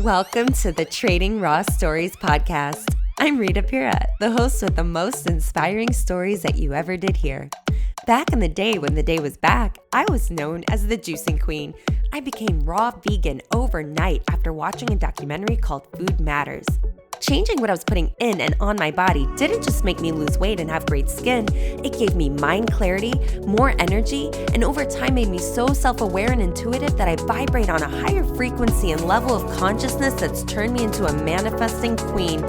Welcome to the Trading Raw Stories podcast. I'm Rita Pira, the host with the most inspiring stories that you ever did hear. Back in the day when the day was back, I was known as the juicing queen. I became raw vegan overnight after watching a documentary called Food Matters. Changing what I was putting in and on my body didn't just make me lose weight and have great skin, it gave me mind clarity, more energy, and over time made me so self-aware and intuitive that I vibrate on a higher frequency and level of consciousness that's turned me into a manifesting queen.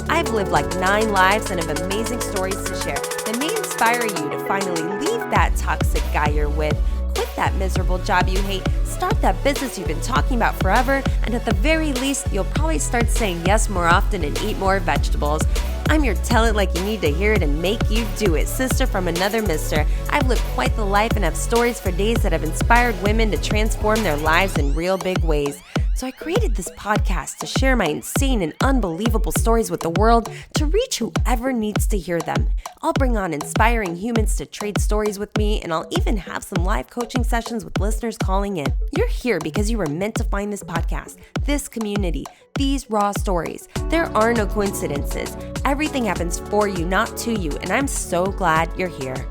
I've lived like 9 lives and have amazing stories to share that may inspire you to finally leave that toxic guy you're with, quit that miserable job you hate, start that business you've been talking about forever, and at the very least, you'll probably start saying yes more often and eat more vegetables. I'm your tell it like you need to hear it and make you do it, sister from another mister. I've lived quite the life and have stories for days that have inspired women to transform their lives in real big ways. So I created this podcast to share my insane and unbelievable stories with the world to reach whoever needs to hear them. I'll bring on inspiring humans to trade stories with me, and I'll even have some live coaching sessions with listeners calling in. You're here because you were meant to find this podcast, this community, these raw stories. There are no coincidences. Everything happens for you, not to you, and I'm so glad you're here.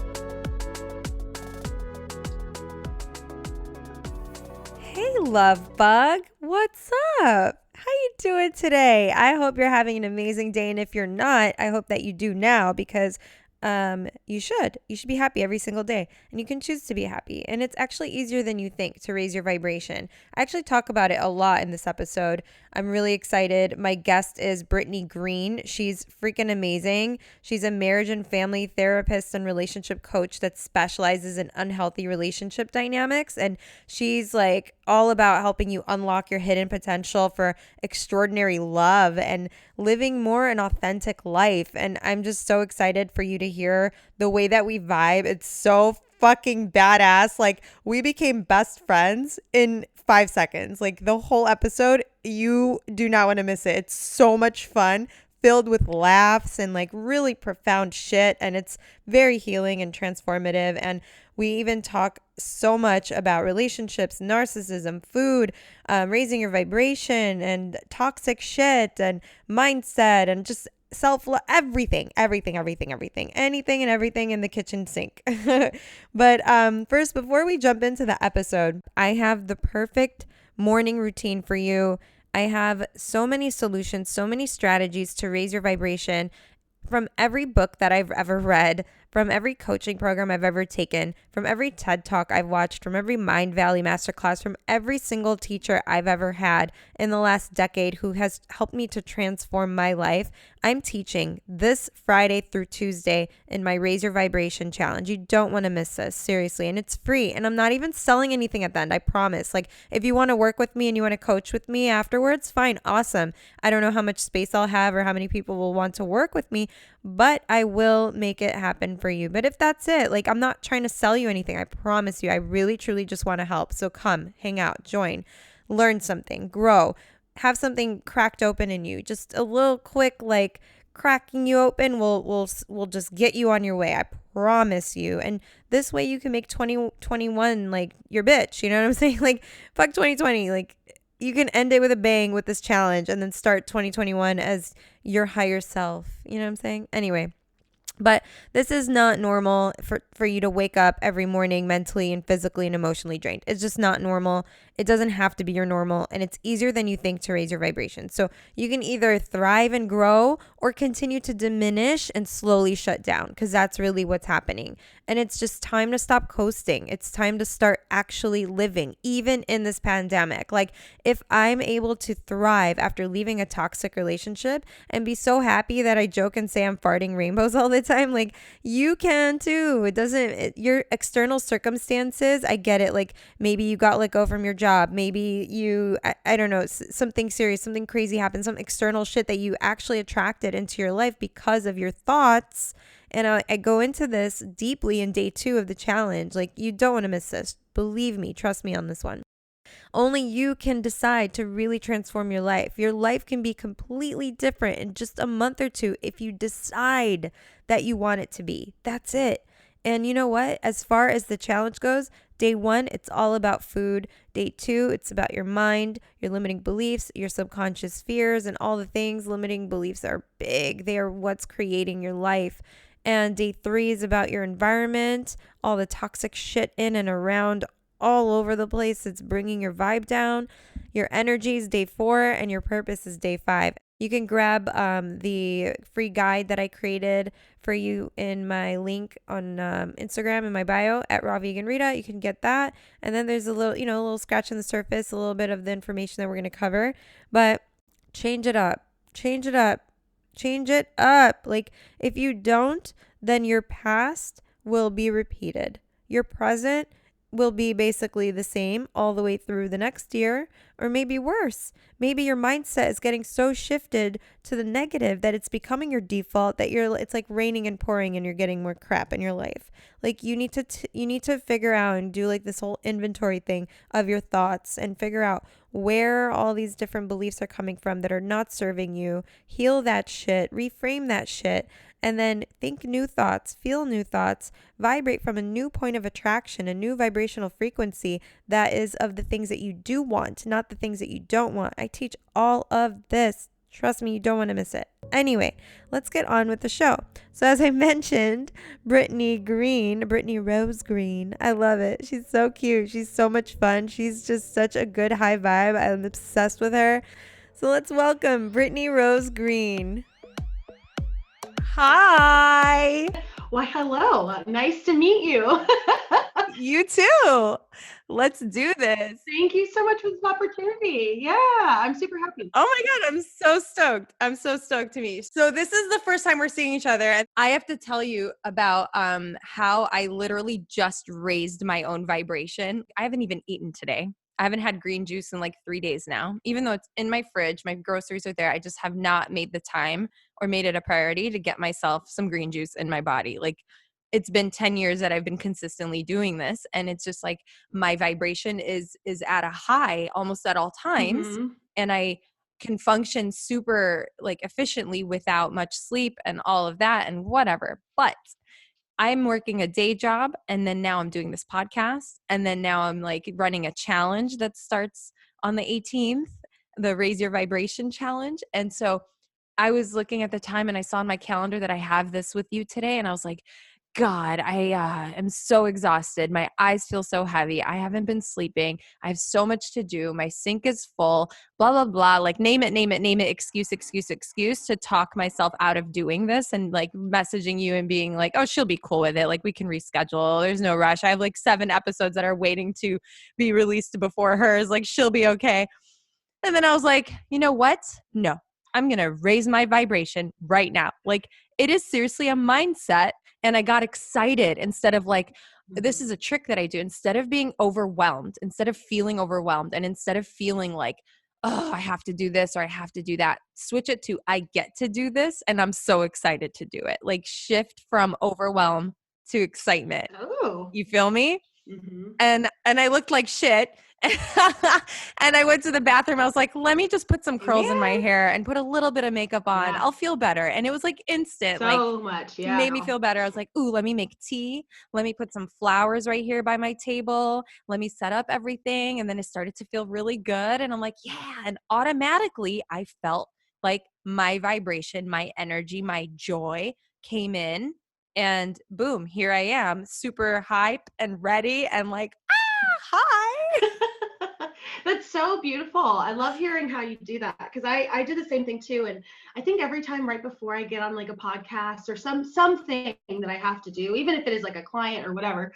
Hey, love bug. What's up? How you doing today? I hope you're having an amazing day, and if you're not, I hope that you do now because you should be happy every single day, and you can choose to be happy. And it's actually easier than you think to raise your vibration. I actually talk about it a lot in this episode. I'm really excited. My guest is Brittany Green. She's freaking amazing. She's a marriage and family therapist and relationship coach that specializes in unhealthy relationship dynamics. And she's like all about helping you unlock your hidden potential for extraordinary love and living more an authentic life. And I'm just so excited for you to hear the way that we vibe. It's so fucking badass. Like, we became best friends in 5 seconds. Like, the whole episode, you do not want to miss it. It's so much fun, filled with laughs and like really profound shit. And it's very healing and transformative. And we even talk so much about relationships, narcissism, food, raising your vibration and toxic shit and mindset and just self-love, anything and everything in the kitchen sink. But first, before we jump into the episode, I have the perfect morning routine for you. I have so many solutions, so many strategies to raise your vibration from every book that I've ever read, from every coaching program I've ever taken, from every TED Talk I've watched, from every Mind Valley Masterclass, from every single teacher I've ever had in the last decade who has helped me to transform my life. I'm teaching this Friday through Tuesday in my Raise Your Vibration Challenge. You don't want to miss this, seriously. And it's free. And I'm not even selling anything at the end, I promise. Like, if you want to work with me and you want to coach with me afterwards, fine, awesome. I don't know how much space I'll have or how many people will want to work with me, but I will make it happen for you. But if that's it, like, I'm not trying to sell you anything. I promise you, I really, truly just want to help. So come, hang out, join, learn something, grow, have something cracked open in you. Just a little quick, like, cracking you open will just get you on your way. I promise you. And this way you can make 2021 like your bitch. You know what I'm saying? Like, fuck 2020. Like, you can end it with a bang with this challenge and then start 2021 as your higher self. You know what I'm saying? Anyway, but this is not normal for you to wake up every morning mentally and physically and emotionally drained. It's just not normal. It doesn't have to be your normal, and it's easier than you think to raise your vibration. So you can either thrive and grow or continue to diminish and slowly shut down, because that's really what's happening. And it's just time to stop coasting. It's time to start actually living, even in this pandemic. Like, if I'm able to thrive after leaving a toxic relationship and be so happy that I joke and say I'm farting rainbows all the time, like, you can too. Your external circumstances, I get it. Like, maybe you got let go from your job. Maybe you, I don't know, something serious, something crazy happened, some external shit that you actually attracted into your life because of your thoughts. And I go into this deeply in day 2 of the challenge. Like, you don't want to miss this. Believe me, trust me on this one. Only you can decide to really transform your life. Your life can be completely different in just a month or two if you decide that you want it to be. That's it. And you know what? As far as the challenge goes, day 1, it's all about food. Day 2, it's about your mind, your limiting beliefs, your subconscious fears, and all the things. Limiting beliefs are big, they are what's creating your life. And day 3 is about your environment, all the toxic shit in and around all over the place. It's bringing your vibe down. Your energy is day 4, and your purpose is day 5. You can grab the free guide that I created for you in my link on Instagram in my bio at Raw Vegan Rita. You can get that. And then there's a little, a little scratch on the surface, a little bit of the information that we're going to cover. But change it up. Change it up. Change it up. Like, if you don't, then your past will be repeated. Your present will be basically the same all the way through the next year, or maybe worse. Maybe your mindset is getting so shifted to the negative that it's becoming your default, that it's like raining and pouring and you're getting more crap in your life. Like, you need to figure out and do like this whole inventory thing of your thoughts and figure out where all these different beliefs are coming from that are not serving you. Heal that shit, reframe that shit, and then think new thoughts, feel new thoughts, vibrate from a new point of attraction, a new vibrational frequency that is of the things that you do want, not the things that you don't want. I teach all of this. Trust me, you don't want to miss it. Anyway, let's get on with the show. So as I mentioned, Brittany Rose Green, I love it. She's so cute. She's so much fun. She's just such a good high vibe. I'm obsessed with her. So let's welcome Brittany Rose Green. Hi. Why, hello. Nice to meet you. You too. Let's do this. Thank you so much for this opportunity. Yeah, I'm super happy. Oh my God, I'm so stoked. I'm so stoked to meet you. So this is the first time we're seeing each other. And I have to tell you about how I literally just raised my own vibration. I haven't even eaten today. I haven't had green juice in like 3 days now. Even though it's in my fridge, my groceries are there. I just have not made the time or made it a priority to get myself some green juice in my body. Like, it's been 10 years that I've been consistently doing this. And it's just like my vibration is at a high almost at all times. Mm-hmm. And I can function super like efficiently without much sleep and all of that and whatever. But I'm working a day job, and then now I'm doing this podcast, and then now I'm like running a challenge that starts on the 18th, the Raise Your Vibration Challenge. And so I was looking at the time and I saw on my calendar that I have this with you today, and I was like, God, I am so exhausted. My eyes feel so heavy. I haven't been sleeping. I have so much to do. My sink is full, blah, blah, blah. Like, name it, excuse to talk myself out of doing this, and like messaging you and being like, oh, she'll be cool with it. Like, we can reschedule. There's no rush. I have like 7 episodes that are waiting to be released before hers. Like, she'll be okay. And then I was like, you know what? No, I'm going to raise my vibration right now. Like, it is seriously a mindset. And I got excited instead of like, this is a trick that I do. Instead of being overwhelmed, instead of feeling overwhelmed, and instead of feeling like, oh, I have to do this or I have to do that, switch it to, I get to do this. And I'm so excited to do it. Like, shift from overwhelm to excitement. Oh. You feel me? Mm-hmm. And I looked like shit. And I went to the bathroom. I was like, let me just put some curls in my hair and put a little bit of makeup on. Yeah. I'll feel better. And it was like instant. So like, much. Yeah. made me feel better. I was like, ooh, let me make tea. Let me put some flowers right here by my table. Let me set up everything. And then it started to feel really good. And I'm like, yeah. And automatically I felt like my vibration, my energy, my joy came in. And boom, here I am, super hype and ready and like, hi. That's so beautiful. I love hearing how you do that, because I do the same thing too. And I think every time right before I get on like a podcast or something that I have to do, even if it is like a client or whatever,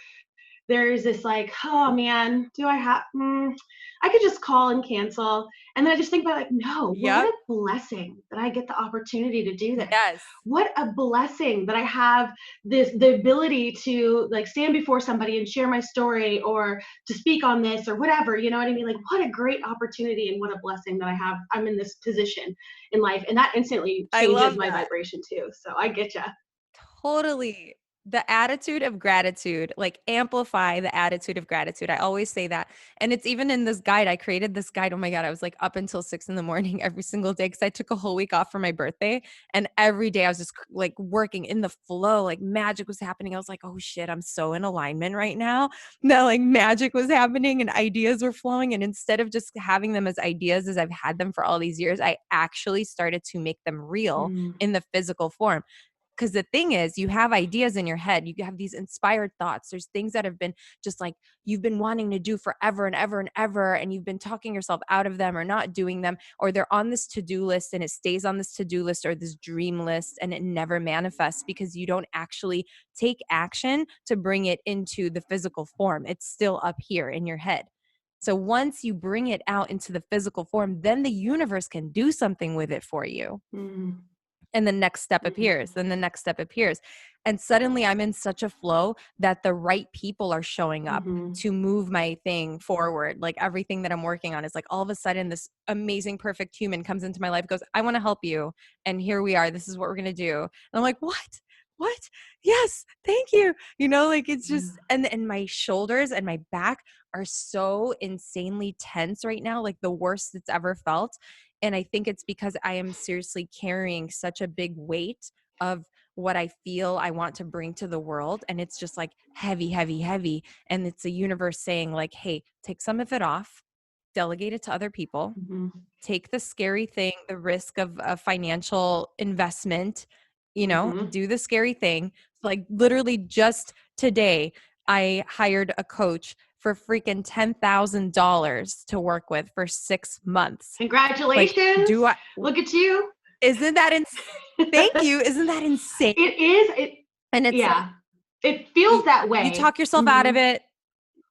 there's this like, oh man, do I have, I could just call and cancel. And then I just think about like, no, what a blessing that I get the opportunity to do this. Yes. What a blessing that I have the ability to like stand before somebody and share my story, or to speak on this or whatever, you know what I mean? Like, what a great opportunity and what a blessing that I'm in this position in life. And that instantly changes my vibration too. So I get you. Totally. the attitude of gratitude, like amplify the attitude of gratitude. I always say that. And it's even in this guide. I created this guide. Oh my God. I was like up until 6 in the morning every single day because I took a whole week off for my birthday. And every day I was just like working in the flow, like magic was happening. I was like, oh shit, I'm so in alignment right now. That like magic was happening and ideas were flowing. And instead of just having them as ideas as I've had them for all these years, I actually started to make them real Mm, in the physical form. Because the thing is, you have ideas in your head, you have these inspired thoughts, there's things that have been just like you've been wanting to do forever and ever and ever, and you've been talking yourself out of them or not doing them, or they're on this to-do list and it stays on this to-do list or this dream list and it never manifests because you don't actually take action to bring it into the physical form. It's still up here in your head. So once you bring it out into the physical form, then the universe can do something with it for you, mm, and the next step mm, appears, then the next step appears, and suddenly I'm in such a flow that the right people are showing up mhm, to move my thing forward. Like everything that I'm working on is like all of a sudden this amazing perfect human comes into my life, goes, I want to help you, and here we are, this is what we're going to do. And I'm like, what? Yes, thank you. Like it's yeah, just, and my shoulders and my back are so insanely tense right now, like the worst it's ever felt. And I think it's because I am seriously carrying such a big weight of what I feel I want to bring to the world. And it's just like heavy, heavy, heavy. And it's the universe saying, like, hey, take some of it off, delegate it to other people, mhm, take the scary thing, the risk of a financial investment, mhm. do the scary thing. Like literally just today, I hired a coach for freaking $10,000 to work with for 6 months. Like, Congratulations. do I, Look at you. isn't that thank you. Isn't that insane? It is. And it's like, Yeah. It feels that you way. talk yourself out of Mhm. it.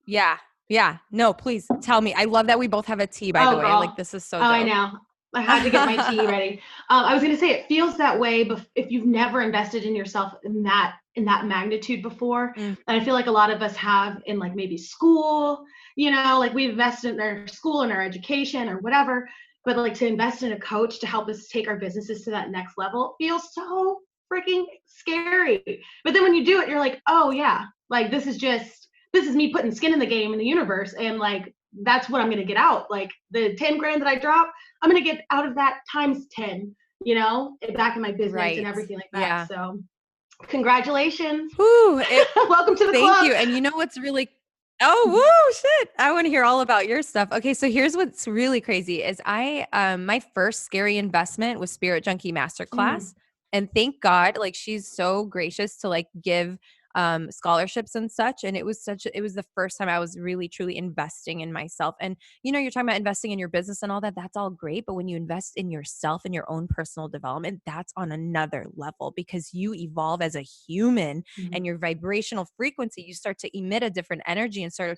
Yeah. Yeah. No, please tell me. I love that we both have a tea, by the Oh, way. Like, girl. this is so Oh, I dope. know. I had to get my tea ready. I was going to say it feels that way, but if you've never invested in yourself in that magnitude before, Mm, and I feel like a lot of us have in like maybe school, like we invested in our school and our education or whatever, but like to invest in a coach to help us take our businesses to that next level feels so freaking scary. But then when you do it, you're like, oh yeah, like this is me putting skin in the game in the universe, and like that's what I'm going to get out. Like the 10 grand that I drop, I'm going to get out of that times 10, back in my business and right. everything like that. Yeah. So congratulations. Whew, Welcome to the thank club. you. And you know what's really Oh, woo, shit. I want to hear all about your stuff. Okay, so here's what's really crazy is my first scary investment was Spirit Junkie Mm, Masterclass. And thank God, like she's so gracious to like give scholarships and such. And it was the first time I was really truly investing in myself. And you're talking about investing in your business and all that. That's all great. But when you invest in yourself and your own personal development, that's on another level because you evolve as a human and mm, your vibrational frequency, you start to emit a different energy and start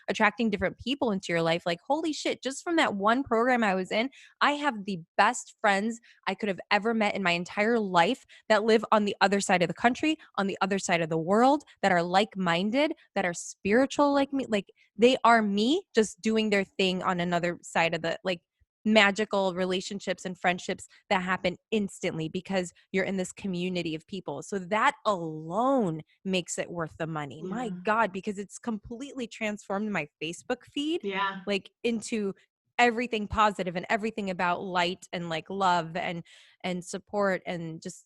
attracting different people into your life. Like, holy shit, just from that one program I was in, I have the best friends I could have ever met in my entire life that live on the other side of the country, on the other side of the world, that are like-minded, that are spiritual like me. Like they are me just doing their thing on another side of the like magical relationships and friendships that happen instantly because you're in this community of people. So that alone makes it worth the money. My yeah. God, because it's completely transformed my Facebook feed Yeah. like into everything positive and everything about light and like love and support and just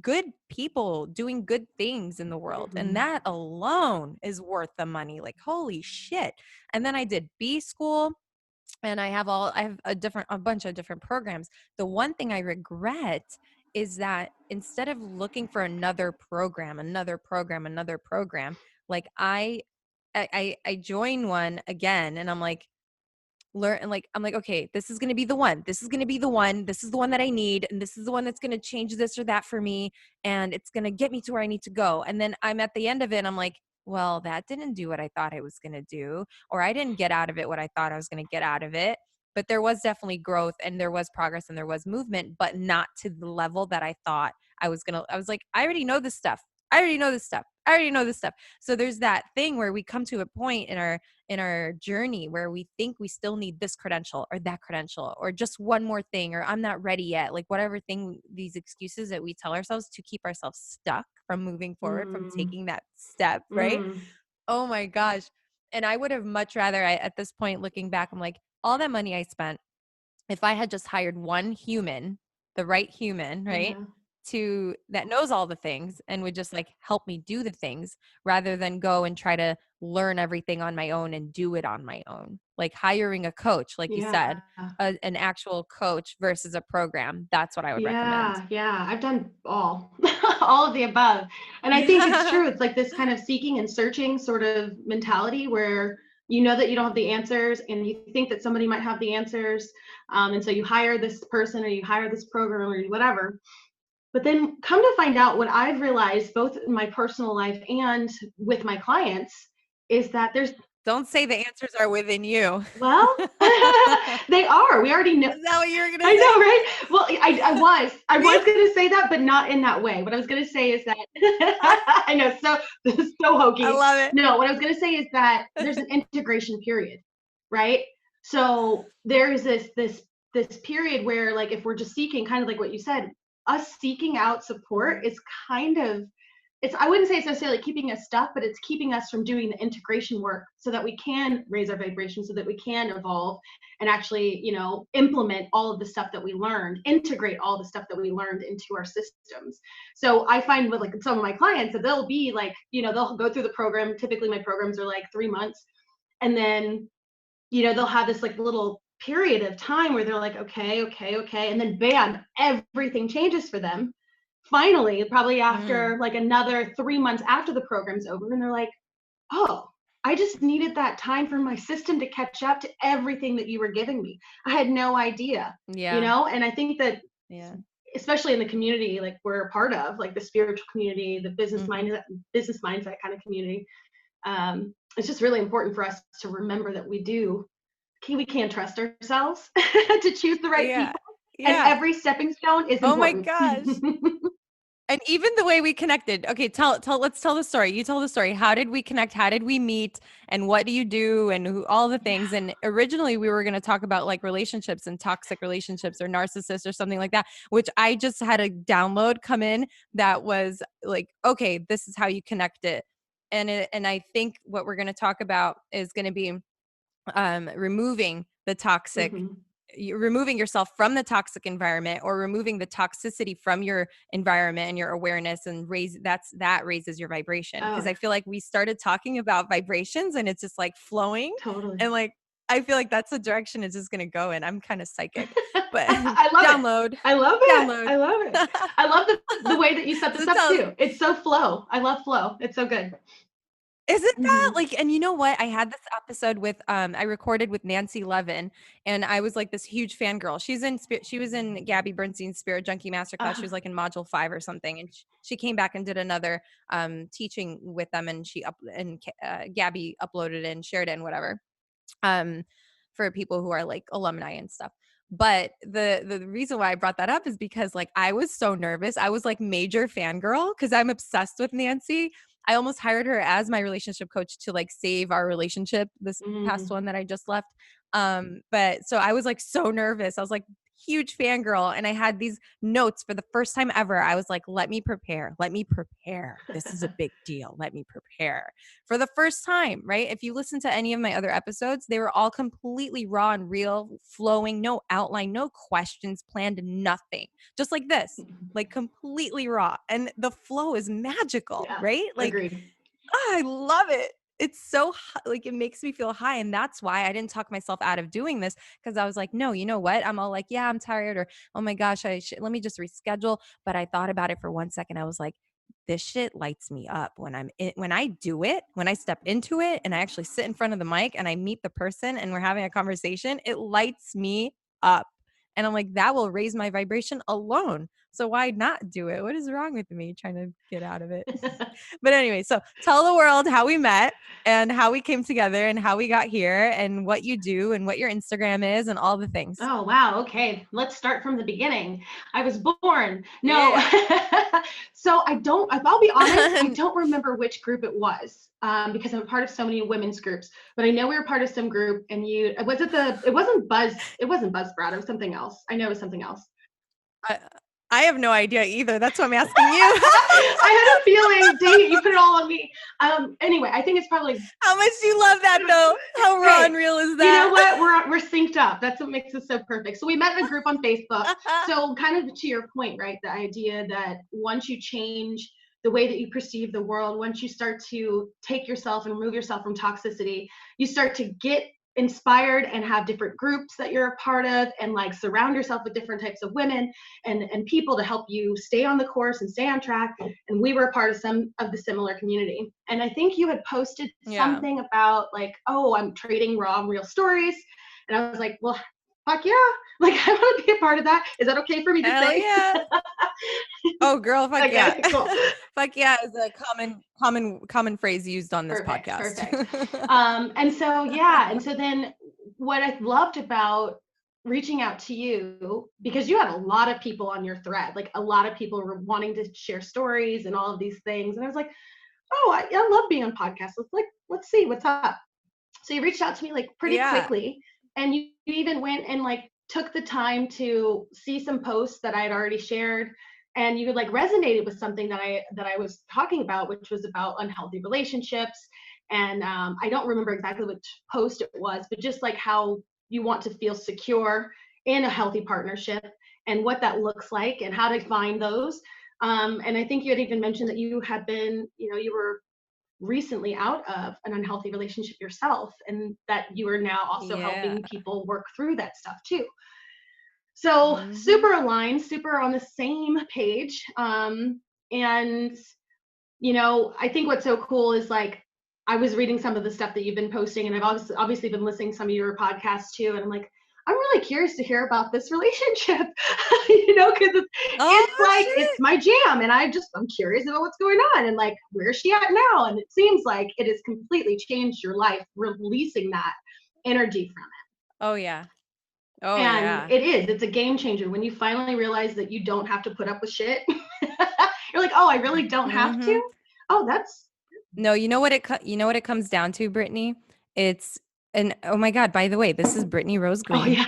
good people doing good things in the world. And Mm-hmm. that alone is worth the money. Like, holy shit. And then I did B school and I have a bunch of different programs. The one thing I regret is that instead of looking for another program, like I join one again and I'm like, learn and like I'm like, okay, this is going to be the one, this is going to be the one, this is the one that I need, and this is the one that's going to change this or that for me, and it's going to get me to where I need to go. And then I'm at the end of it and I'm like, well, that didn't do what I thought I was going to do, or I didn't get out of it what I thought I was going to get out of it. But there was definitely growth and there was progress and there was movement, but not to the level that I thought I was like, I already know this stuff. I already know this stuff. I already know this stuff. So there's that thing where we come to a point in in our journey where we think we still need this credential or that credential or just one more thing, or I'm not ready yet, like whatever thing, these excuses that we tell ourselves to keep ourselves stuck from moving forward, from Mm, taking that step, right? mm, Oh my gosh. And I would have much rather, at this point looking back, I'm like, all that money I spent, if I had just hired one human, the right human, right, yeah. to that knows all the things and would just like help me do the things rather than go and try to learn everything on my own and do it on my own. Like hiring a coach, like you said, Yeah. an actual coach versus a program. That's what I would recommend. Yeah, yeah, I've done all, all of the above. And I think it's true. It's like this kind of seeking and searching sort of mentality where you know that you don't have the answers and you think that somebody might have the answers. And so you hire this person or you hire this program or whatever. But then come to find out, what I've realized both in my personal life and with my clients is that there's, Don't say the answers are within you. well, they are. We already know. Is that what you were I gonna know, say? right? Well, I Yeah. was going to say that, but not in that way. What I was going to say is that I know, so this is so I hokey. love it. No, what I was going to say is that there's an integration period, right? So there is this period where, like, if we're just seeking, kind of like what you said, us seeking out support is kind of, it's, I wouldn't say it's necessarily keeping us stuck, but it's keeping us from doing the integration work so that we can raise our vibration, so that we can evolve and actually, implement all of the stuff that we learned, integrate all the stuff that we learned into our systems. So I find with like some of my clients that they'll be like, they'll go through the program. Typically my programs are like 3 months. And then, they'll have this like little period of time where they're like, okay, okay, okay. And then bam, everything changes for them. Finally, probably Mm, after like another 3 months after the program's over, and they're like, oh, I just needed that time for my system to catch up to everything that you were giving me. I had no idea, yeah. and I think that, Yeah. especially in the community like we're a part of, like the spiritual community, the Mhm. business mindset kind of community, it's just really important for us to remember that we can trust ourselves to choose the right Yeah. people, and Yeah. every stepping stone is Oh my important. gosh. And even the way we connected. Okay, let's tell the story. You tell the story. How did we connect? How did we meet? And what do you do? And all the things. Yeah, And originally we were going to talk about like relationships and toxic relationships or narcissists or something like that, which I just had a download come in that was like, okay, this is how you connect it. And I think what we're going to talk about is going to be removing the toxic, hmm, you're removing yourself from the toxic environment or removing the toxicity from your environment and your awareness, and that raises your vibration. Because oh, I feel like we started talking about vibrations and it's just like flowing, totally. and like I feel like that's the direction it's just gonna go in. I'm kind of psychic, but I love it. download, I love it. download. I love it. I love the way that you set this So up tell too. It's so flow. I love flow. It's so good. Isn't that Hmm. like, and you know what? I had this episode with I recorded with Nancy Levin, and I was like this huge fangirl. She was in Gabby Bernstein's Spirit Junkie Masterclass. She was like in module 5 or something, and she came back and did another teaching with them, and Gabby uploaded it and shared it and whatever. Um for people who are like alumni and stuff. But the reason why I brought that up is because like I was so nervous. I was like major fangirl because I'm obsessed with Nancy. I almost hired her as my relationship coach to like save our relationship, this past Mm. one that I just left. But so I was like so nervous. I was like huge fangirl, and I had these notes for the first time ever. I was like, let me prepare. Let me prepare. This is a big deal. Let me prepare for the first time, right? If you listen to any of my other episodes, they were all completely raw and real, flowing, no outline, no questions planned, nothing. Just like this, like completely raw. And the flow is magical, Yeah, right? Like, agreed. I love it. It's so like it makes me feel high, and that's why I didn't talk myself out of doing this, because I was like, no, you know what? I'm all like, yeah, I'm tired, or oh my gosh, let me just reschedule. But I thought about it for 1 second. I was like, this shit lights me up when I do it, when I step into it, and I actually sit in front of the mic and I meet the person and we're having a conversation. It lights me up, and I'm like, that will raise my vibration alone. So why not do it? What is wrong with me trying to get out of it? But anyway, so tell the world how we met and how we came together and how we got here and what you do and what your Instagram is and all the things. Oh, wow. Okay. Let's start from the beginning. I was born. No. Yeah. So I'll be honest, I don't remember which group it was, because I'm a part of so many women's groups, but I know we were part of some group and it wasn't Buzzsprout, it was something else. I know it was something else. I have no idea either. That's why I'm asking you. I had a feeling, dang it, you put it all on me. Anyway, I think it's probably. How much do you love that though? How raw and real is that? You know what? We're synced up. That's what makes us so perfect. So we met in a group on Facebook. So kind of to your point, right? The idea that once you change the way that you perceive the world, once you start to take yourself and remove yourself from toxicity, you start to get inspired and have different groups that you're a part of, and like surround yourself with different types of women and people to help you stay on the course and stay on track. And we were a part of some of the similar community. And I think you had posted something about like, oh, I'm trading raw and real stories. And I was like, well, fuck yeah. Like, I want to be a part of that. Is that okay for me to say? Yeah. Oh, girl, fuck okay, yeah. Cool. Fuck yeah is a common phrase used on this podcast. Perfect. And so then what I loved about reaching out to you, because you had a lot of people on your thread, like a lot of people were wanting to share stories and all of these things. And I was like, oh, I love being on podcasts. Let's see what's up. So you reached out to me like pretty quickly, and you even went and like took the time to see some posts that I had already shared, and you like resonated with something that I was talking about, which was about unhealthy relationships. And I don't remember exactly which post it was, but just like how you want to feel secure in a healthy partnership and what that looks like and how to find those. And I think you had even mentioned that you had been, you were recently out of an unhealthy relationship yourself, and that you are now also helping people work through that stuff too. So super aligned, super on the same page. And I think what's so cool is like, I was reading some of the stuff that you've been posting, and I've obviously been listening to some of your podcasts too. And I'm like, I'm really curious to hear about this relationship, because it's my jam, and I'm curious about what's going on, and like, where's she at now? And it seems like it has completely changed your life, releasing that energy from it. Oh yeah. Oh and yeah. it's a game changer when you finally realize that you don't have to put up with shit. You're like, oh, I really don't have to. Oh, that's no. You know what it comes down to, Brittany? Oh my God, by the way, this is Brittany Rose Green. Oh, yeah.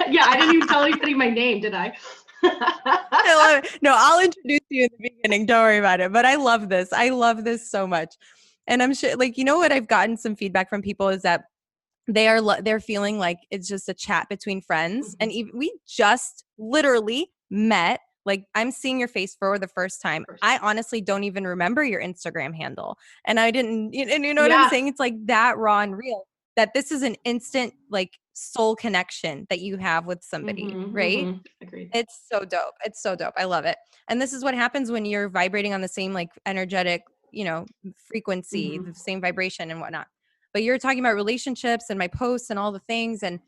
Yeah, I didn't even tell anybody my name, did I? I love it. No, I'll introduce you in the beginning. Don't worry about it. But I love this. I love this so much. And I'm sure, like, what I've gotten some feedback from people is that they're feeling like it's just a chat between friends. And we just literally met. Like, I'm seeing your face for the first time. I honestly don't even remember your Instagram handle. And I didn't, and you know what I'm saying? It's like that raw and real, that this is an instant, like, soul connection that you have with somebody, right? Agreed. It's so dope. It's so dope. I love it. And this is what happens when you're vibrating on the same, like, energetic, frequency, the same vibration and whatnot. But you're talking about relationships and my posts and all the things, and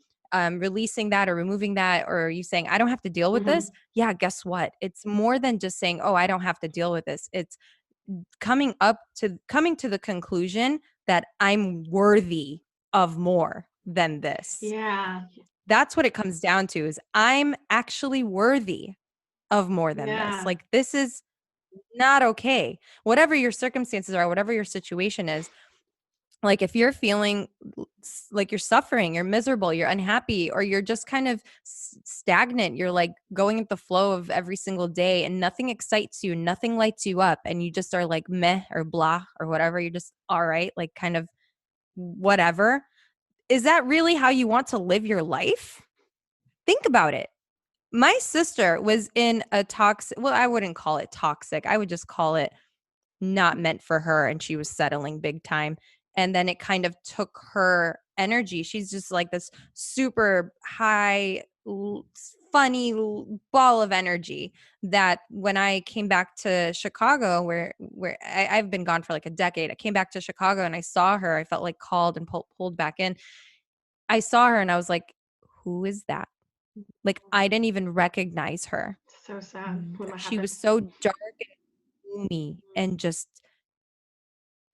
releasing that or removing that, or you saying, I don't have to deal with this. Yeah, guess what? It's more than just saying, oh, I don't have to deal with this. It's coming to the conclusion that I'm worthy of more than this. Yeah. That's what it comes down to, is I'm actually worthy of more than this. Like, this is not okay. Whatever your circumstances are, whatever your situation is, like, if you're feeling like you're suffering, you're miserable, you're unhappy, or you're just kind of stagnant, you're like going with the flow of every single day and nothing excites you, nothing lights you up, and you just are like meh or blah or whatever, you're just all right, like kind of whatever. Is that really how you want to live your life? Think about it. My sister was in a toxic, well, I wouldn't call it toxic. I would just call it not meant for her, and she was settling big time. And then it kind of took her energy. She's just like this super high, funny ball of energy that when I came back to Chicago, where I've been gone for like a decade, I came back to Chicago and I saw her. I felt like called and pulled back in. I saw her and I was like, who is that? Like, I didn't even recognize her. So sad when that She was happens. so dark and gloomy and just,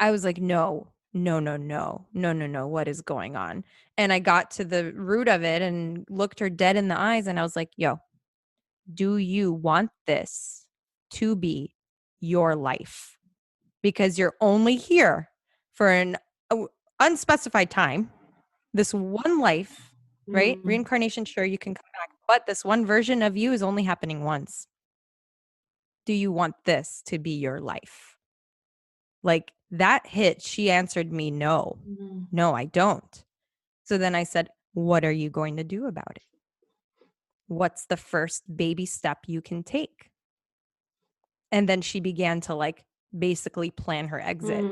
I was like, no, no, no, no, no, no, no. What is going on? And I got to the root of it and looked her dead in the eyes. And I was like, yo, do you want this to be your life? Because you're only here for an unspecified time, this one life, right? Mm. Reincarnation, sure, you can come back, but this one version of you is only happening once. Do you want this to be your life? Like that hit, she answered me, no, Mm. no, I don't. So then I said, what are you going to do about it? What's the first baby step you can take? And then she began to like basically plan her exit.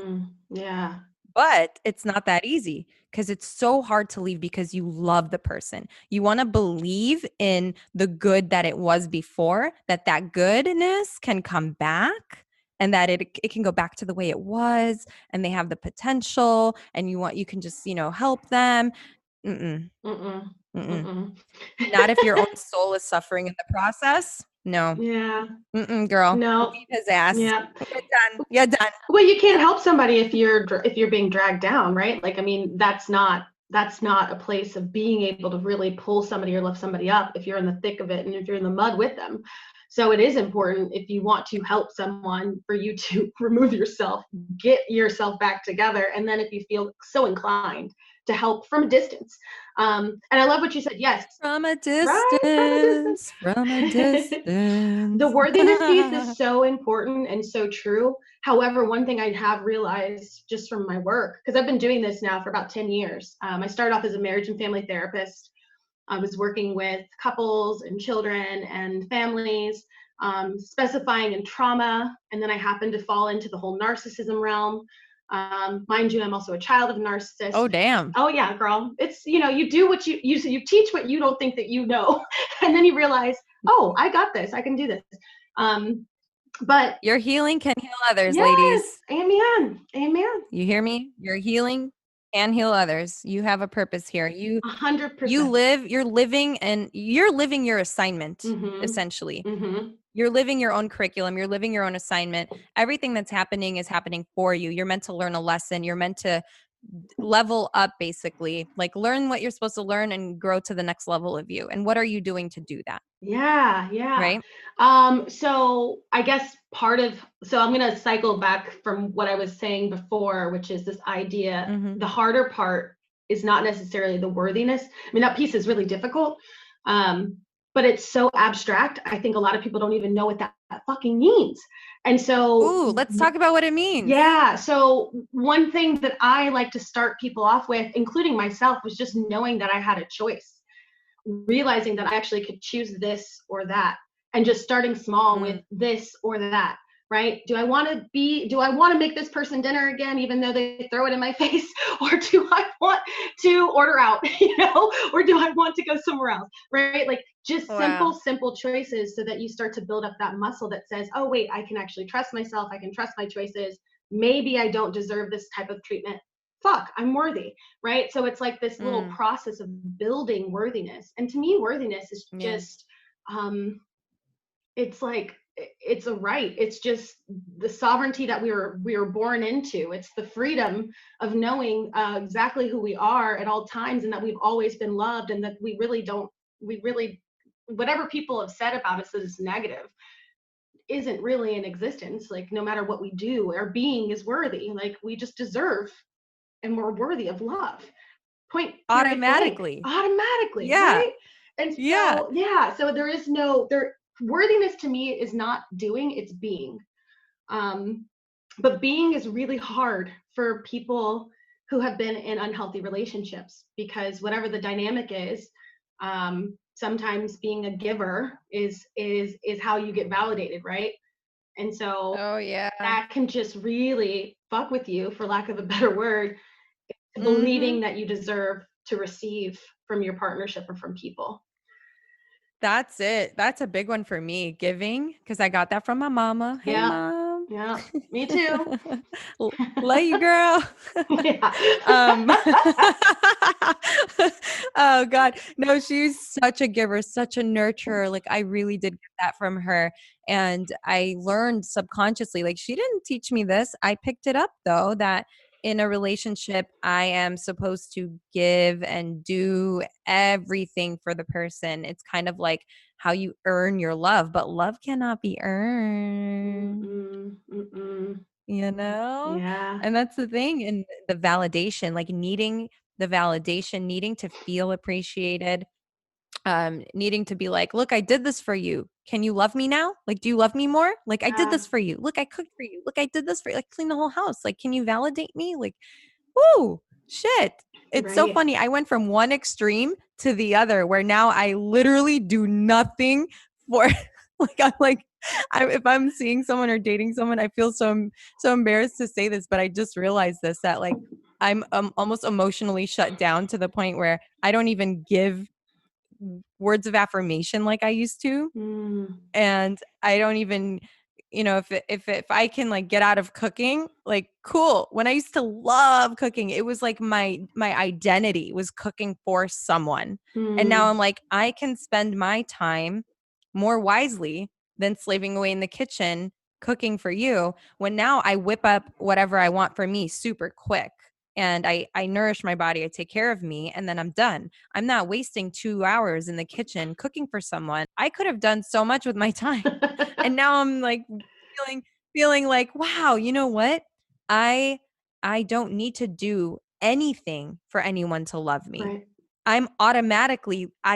Yeah. But it's not that easy because it's so hard to leave because you love the person. You want to believe in the good that it was before, that that goodness can come back and that it can go back to the way it was and they have the potential and you can just, help them. Mm-mm, Mm-mm. mm-mm. Mm-mm. Not if your own soul is suffering in the process. No. Yeah. Mm-mm, girl. No. Leave his ass. Yeah. You're done. You're done. Well, you can't help somebody if you're being dragged down, right? Like, I mean, that's not a place of being able to really pull somebody or lift somebody up if you're in the thick of it and if you're in the mud with them. So it is important if you want to help someone for you to remove yourself, get yourself back together, and then if you feel so inclined to help from a distance. And I love what you said. Yes, From a right, from a distance, from a distance. The distance. worthiness piece is so important and so true. However, one thing I have realized just from my work, because I've been doing this now for about 10 years, I started off as a marriage and family therapist. I was working with couples and children and families, specifying in trauma. And then I happened to fall into the whole narcissism realm. Mind you, I'm also a child of a narcissist. Oh, damn. Oh yeah, girl. It's, you do what you teach what you don't think that you know. And then you realize, oh, I got this. I can do this. Um, but Your healing can heal others, yes, ladies. amen. Amen. You hear me? Your healing can heal others. You have a purpose here. You 100%. you're living and you're living your assignment, Mm-hmm. essentially. Mm-hmm. You're living your own curriculum. You're living your own assignment. Everything that's happening is happening for you. You're meant to learn a lesson. You're meant to level up, basically, like learn what you're supposed to learn and grow to the next level of you. And what are you doing to do that? Yeah, yeah. Right? So I guess so I'm gonna cycle back from what I was saying before, which is this idea, Mm-hmm. the harder part is not necessarily the worthiness. I mean, that piece is really difficult, but it's so abstract. I think a lot of people don't even know what that fucking means. And so, Ooh, let's talk about what it means. yeah. So one thing that I like to start people off with, including myself, was just knowing that I had a choice, realizing that I actually could choose this or that, and just starting small with this or that, right? Do I want to make this person dinner again, even though they throw it in my face? Or do I want to order out, or do I want to go somewhere else, right? Like just Wow. simple choices so that you start to build up that muscle that says, oh, wait, I can actually trust myself. I can trust my choices. Maybe I don't deserve this type of treatment. Fuck, I'm worthy, right? So it's like this little process of building worthiness. And to me, worthiness is Yeah. just, it's like, it's a right. It's just the sovereignty that we were born into. It's the freedom of knowing exactly who we are at all times, and that we've always been loved, and that we really, whatever people have said about us that is negative isn't really in existence. Like, no matter what we do, our being is worthy. Like, we just deserve and we're worthy of love. Point, period, blank. Automatically. Automatically, Yeah. right? And Yeah. so, yeah, so there is worthiness to me is not doing, it's being. But being is really hard for people who have been in unhealthy relationships, because whatever the dynamic is, sometimes being a giver is how you get validated, right? And so Oh, yeah. that can just really fuck with you, for lack of a better word, Mm-hmm. believing that you deserve to receive from your partnership or from people. That's it. That's a big one for me. Giving, because I got that from my mama. Hey, Yeah, mom. yeah, me too. Love you, girl. Yeah. um, Oh God. No, she's such a giver, such a nurturer. Like I really did get that from her. And I learned subconsciously, like she didn't teach me this. I picked it up though, that in a relationship, I am supposed to give and do everything for the person. It's kind of like how you earn your love, but love cannot be earned, Mm-mm, mm-mm. you know? Yeah. And that's the thing. And the validation, like needing the validation, needing to feel appreciated, needing to be like, look, I did this for you. Can you love me now? Like, do you love me more? Like, I did Yeah. this for you. Look, I cooked for you. Look, I did this for you. Like, clean the whole house. Like, can you validate me? Like, whoo, shit. It's so Right. funny. I went from one extreme to the other where now I literally do nothing for like I'm like if I'm seeing someone or dating someone, I feel so embarrassed to say this, but I just realized this that like I'm almost emotionally shut down to the point where I don't even give words of affirmation like I used to, Mm, and I don't even, if I can like get out of cooking, like cool. When I used to love cooking, it was like my identity was cooking for someone. And now mm, I'm like I can spend my time more wisely than slaving away in the kitchen cooking for you, when now I whip up whatever I want for me super quick, and I nourish my body, I take care of me, and then I'm done. I'm not wasting 2 hours in the kitchen cooking for someone. I could have done so much with my time. And now I'm like feeling feeling like, wow, you know what? I I don't need to do anything for anyone to love me. right. I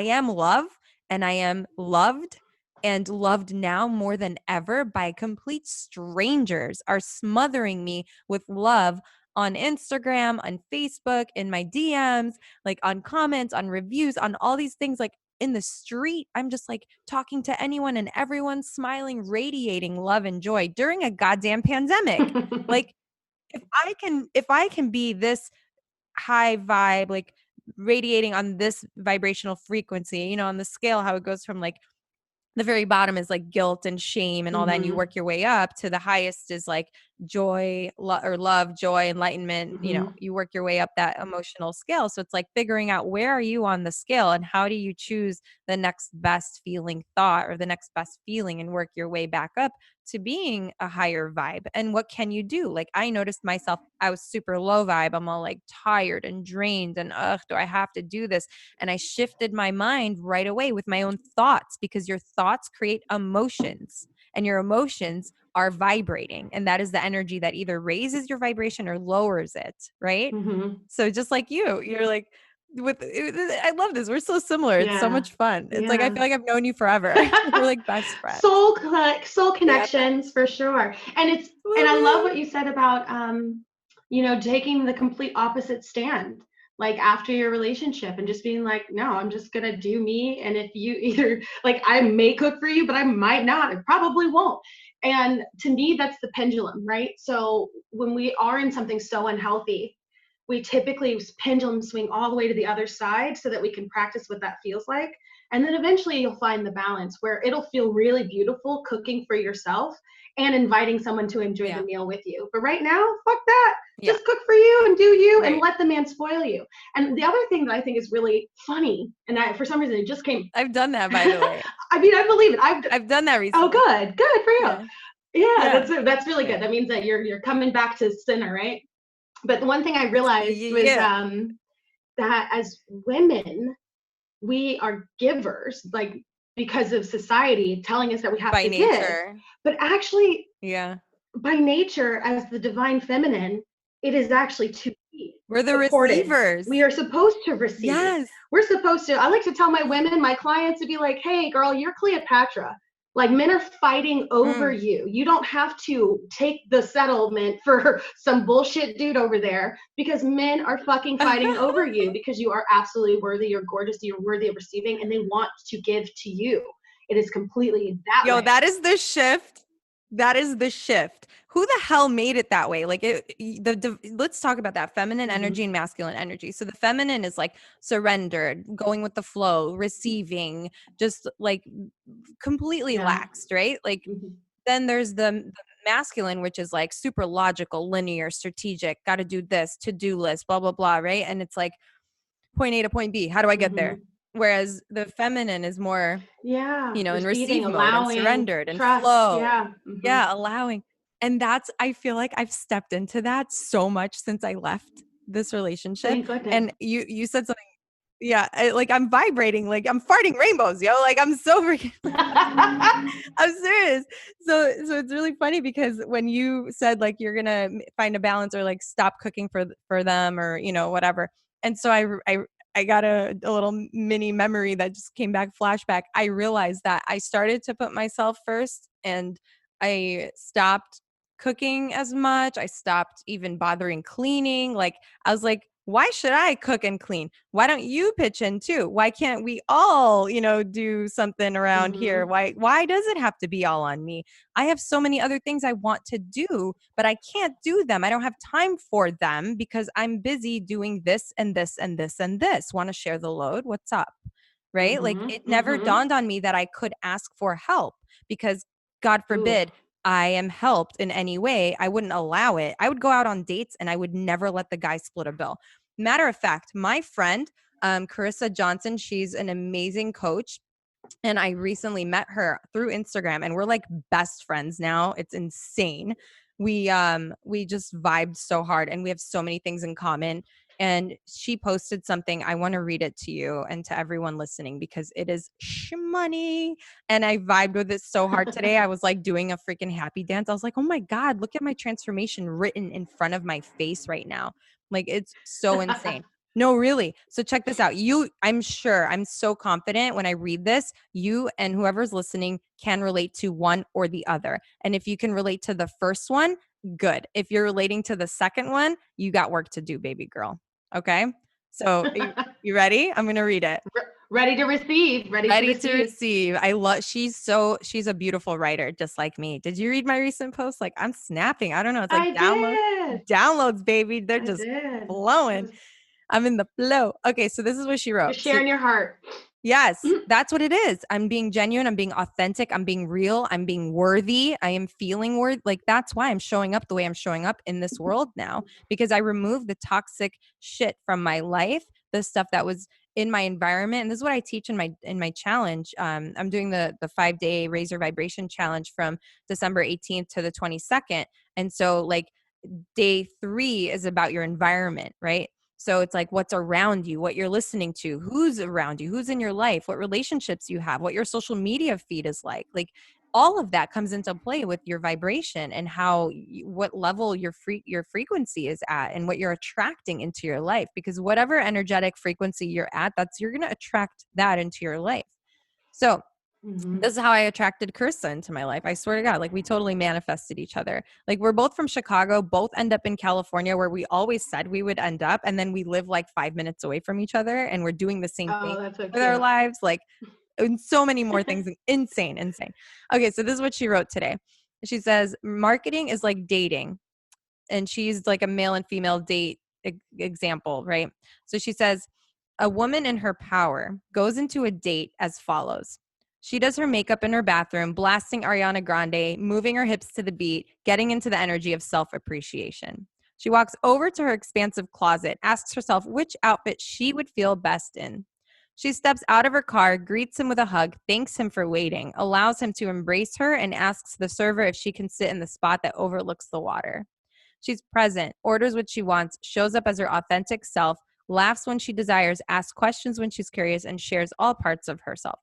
am love, and I am loved, and loved now more than ever by complete strangers are smothering me with love on Instagram, on Facebook, in my DMs, like on comments, on reviews, on all these things. Like in the street, I'm just like talking to anyone and everyone smiling, radiating love and joy during a goddamn pandemic. Like if I can be this high vibe, like radiating on this vibrational frequency, on the scale, how it goes from like the very bottom is like guilt and shame and all that, and you Hmm. work your way up to the highest is like joy, or love, joy, enlightenment. Hmm. You work your way up that emotional scale. So it's like figuring out where are you on the scale, and how do you choose the next best feeling thought or the next best feeling, and work your way back up to being a higher vibe. And what can you do? Like I noticed myself, I was super low vibe, I'm all like tired and drained, and ugh, do I have to do this? And I shifted my mind right away with my own thoughts, because your thoughts create emotions, and your emotions are vibrating. And that is the energy that either raises your vibration or lowers it. Right. Hmm. So just like you're like, I love this. We're so similar. It's so Yeah. much fun. It's like I Yeah. feel like I've known you forever. We're like best friends. Soul Yeah. connections for sure. And Love I love what it. you said about taking the complete opposite stand, like after your relationship, and just being like, no, I'm just gonna do me. And if you either, like, I may cook for you, but I might not, I probably won't. And to me, that's the pendulum, right? So when we are in something so unhealthy, we typically pendulum swing all the way to the other side so that we can practice what that feels like. And then eventually you'll find the balance where it'll feel really beautiful cooking for yourself and inviting someone to enjoy the Yeah. meal with you. But right now, fuck that. Yeah. Just cook for you and do you, and Right. let the man spoil you. And the other thing that I think is really funny, and for some reason it just came. I've done that, by the way. I mean, I believe it. I've done that Oh, recently. good for you. Yeah. Yeah, Yeah. that's really good. Yeah. That means that you're coming back to center, right? But the one thing I realized was Yeah. that as women, we are givers, like, because of society telling us that we have By to give. nature. But actually, Yeah. by nature, as the divine feminine, it is actually to be We're the supported. We receivers. are supposed to receive. Yes. We're supposed to. I like to tell my women, my clients, to be like, hey, girl, you're Cleopatra. Like, men are fighting over Mm. you. You don't have to take the settlement for some bullshit dude over there, because men are fucking fighting over you, because you are absolutely worthy. You're gorgeous. You're worthy of receiving, and they want to give to you. It is completely that Yo, way. that is the shift. That is the shift. Who the hell made it that way? Like let's talk about that feminine Mm-hmm. energy and masculine energy. So the feminine is like surrendered, going with the flow, receiving, just like completely Yeah. laxed, right? Like Mm-hmm. then there's the masculine, which is like super logical, linear, strategic, got to do this, to-do list, blah blah blah, right? And it's like point A to point B. How do I get there? Mhm. Whereas the feminine is more, Yeah, in receiving, receive mode and allowing, surrendered and trust. flow. Yeah. Mhm. Yeah, allowing. And I feel like I've stepped into that so much since I left this relationship. Thank goodness. And you said something, yeah, like I'm vibrating, like I'm farting rainbows, yo. Like I'm so freaking I'm serious. So it's really funny because when you said like you're gonna find a balance or like stop cooking for them or whatever, and so I got a little mini memory that just came back flashback. I realized that I started to put myself first, and I stopped cooking as much. I stopped even bothering cleaning. Like I was like, why should I cook and clean? Why don't you pitch in too? Why can't we all, do something around here? Mhm. Why does it have to be all on me? I have so many other things I want to do, but I can't do them. I don't have time for them because I'm busy doing this and this and this and this. Want to share the load? What's up? Right? Like Mhm. it never Mhm. dawned on me that I could ask for help because God Ooh. forbid I am helped in any way. I wouldn't allow it. I would go out on dates and I would never let the guy split a bill. Matter of fact, my friend, Carissa Johnson, she's an amazing coach. And I recently met her through Instagram and we're like best friends now. It's insane. We just vibed so hard and we have so many things in common. And she posted something. I want to read it to you and to everyone listening because it is shmoney. And I vibed with it so hard today. I was like doing a freaking happy dance. I was like, oh my God, look at my transformation written in front of my face right now. Like it's so insane. No, really. So check this out. I'm sure, I'm so confident when I read this, you and whoever's listening can relate to one or the other. And if you can relate to the first one, good. If you're relating to the second one, you got work to do, baby girl. Okay. So you ready? I'm going to read it. Ready to receive. Ready to Ready to receive. receive. She's a beautiful writer, just like me. Did you read my recent post? Like I'm snapping. I don't know. It's like I did. downloads, baby. They're I just did. It flowing. was I'm in the flow. Okay, so this is what she wrote. just So sharing your heart. yes, that's what it is. I'm being genuine. I'm being authentic. I'm being real. I'm being worthy. I am feeling worthy. Like that's why I'm showing up the way I'm showing up in this world now because I removed the toxic shit from my life, the stuff that was in my environment. And this is what I teach in my challenge. I'm doing the 5-day Raise Your Vibration challenge from December 18th to the 22nd. And so like day 3 is about your environment, right? So it's like what's around you, what you're listening to, who's around you, who's in your life, what relationships you have, what your social media feed is like. Like all of that comes into play with your vibration and what level your frequency is at and what you're attracting into your life because whatever energetic frequency you're at, you're going to attract that into your life. So Mhm. this is how I attracted Kirsten into my life. I swear to God, like we totally manifested each other. Like we're both from Chicago, both end up in California where we always said we would end up. And then we live like 5 minutes away from each other and we're doing the same thing Oh, that's so with our cute. lives. Like and so many more things. Insane, insane. Okay. So this is what she wrote today. She says, marketing is like dating. And she's like a male and female date example, right? So she says, a woman in her power goes into a date as follows. She does her makeup in her bathroom, blasting Ariana Grande, moving her hips to the beat, getting into the energy of self appreciation. She walks over to her expansive closet, asks herself which outfit she would feel best in. She steps out of her car, greets him with a hug, thanks him for waiting, allows him to embrace her, and asks the server if she can sit in the spot that overlooks the water. She's present, orders what she wants, shows up as her authentic self, laughs when she desires, asks questions when she's curious, and shares all parts of herself.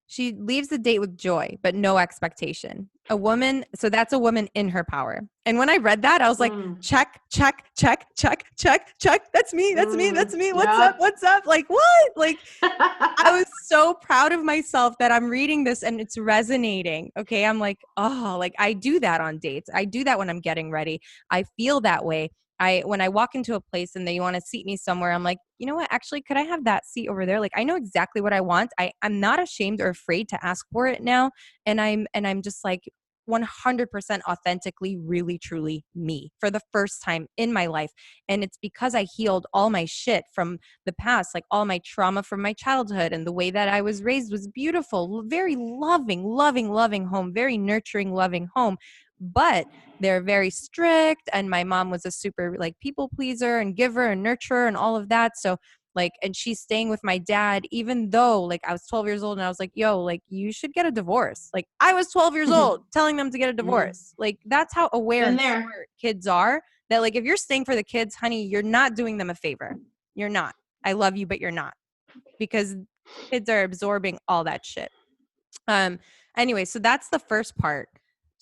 She leaves the date with joy, but no expectation. So that's a woman in her power. And when I read that, I was like, Mm. check, check, check, check, check, check. That's me. That's me. That's me. What's up? Yep. What's up? Like, what? Like, I was so proud of myself that I'm reading this and it's resonating. Okay. I'm like, oh, like I do that on dates. I do that when I'm getting ready. I feel that way. When I walk into a place and they want to seat me somewhere, I'm like, you know what? Actually, could I have that seat over there? Like I know exactly what I want. I'm not ashamed or afraid to ask for it now. And I'm just like 100% authentically, really, truly me for the first time in my life. And it's because I healed all my shit from the past, like all my trauma from my childhood and the way that I was raised was beautiful, very loving, loving, loving home, very nurturing, loving home. but they're very strict. And my mom was a super like people pleaser and giver and nurturer and all of that. So like, and she's staying with my dad, even though like I was 12 years old and I was like, yo, like you should get a divorce. Like I was 12 years old telling them to get a divorce. Like that's how aware Been and there. smart kids are, that like if you're staying for the kids, honey, you're not doing them a favor. You're not. I love you, but you're not, because kids are absorbing all that shit. Anyway, so that's the first part.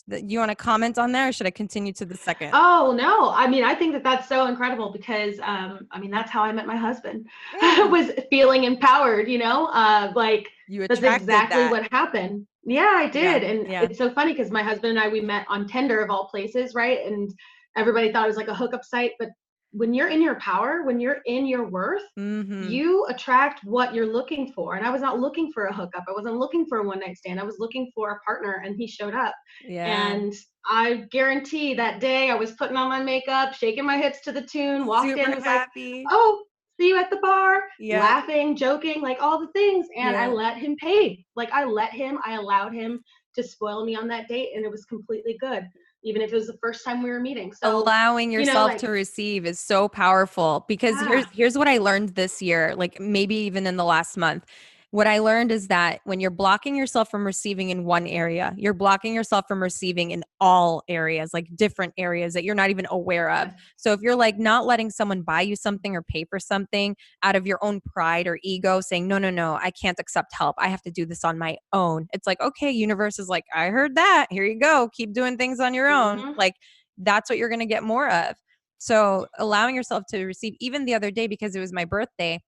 You want to comment on that, or should I continue to the second? Oh no, I mean, I think that that's so incredible because I mean, that's how I met my husband. Was feeling empowered, you know, like You that's attracted exactly that. what happened. Yeah, I Yeah. did. And Yeah. it's so funny because my husband and I, we met on Tinder of all places, right? And everybody thought it was like a hookup site, but when you're in your power, when you're in your worth, Mm-hmm. you attract what you're looking for. And I was not looking for a hookup. I wasn't looking for a one night stand. I was looking for a partner, and he showed up. Yeah. And I guarantee that day I was putting on my makeup, shaking my hips to the tune, walked in, Super was like, happy. "Oh, see you at the bar," Yeah. laughing, joking, like all the things. And I Yeah. let him pay. Like I allowed him to spoil me on that date, and it was completely good, even if it was the first time we were meeting. So, Allowing you know, yourself like, to receive is so powerful, because yeah, here's what I learned this year, like maybe even in the last month. What I learned is that when you're blocking yourself from receiving in one area, you're blocking yourself from receiving in all areas, like different areas that you're not even aware of. yes. So if you're like not letting someone buy you something or pay for something out of your own pride or ego, saying, no, no, no, I can't accept help, I have to do this on my own. It's like, okay, universe is like, I heard that. Here you go. Keep doing things on your own. Mm-hmm. Like, that's what you're going to get more of. So allowing yourself to receive, even the other day, because it was my birthday,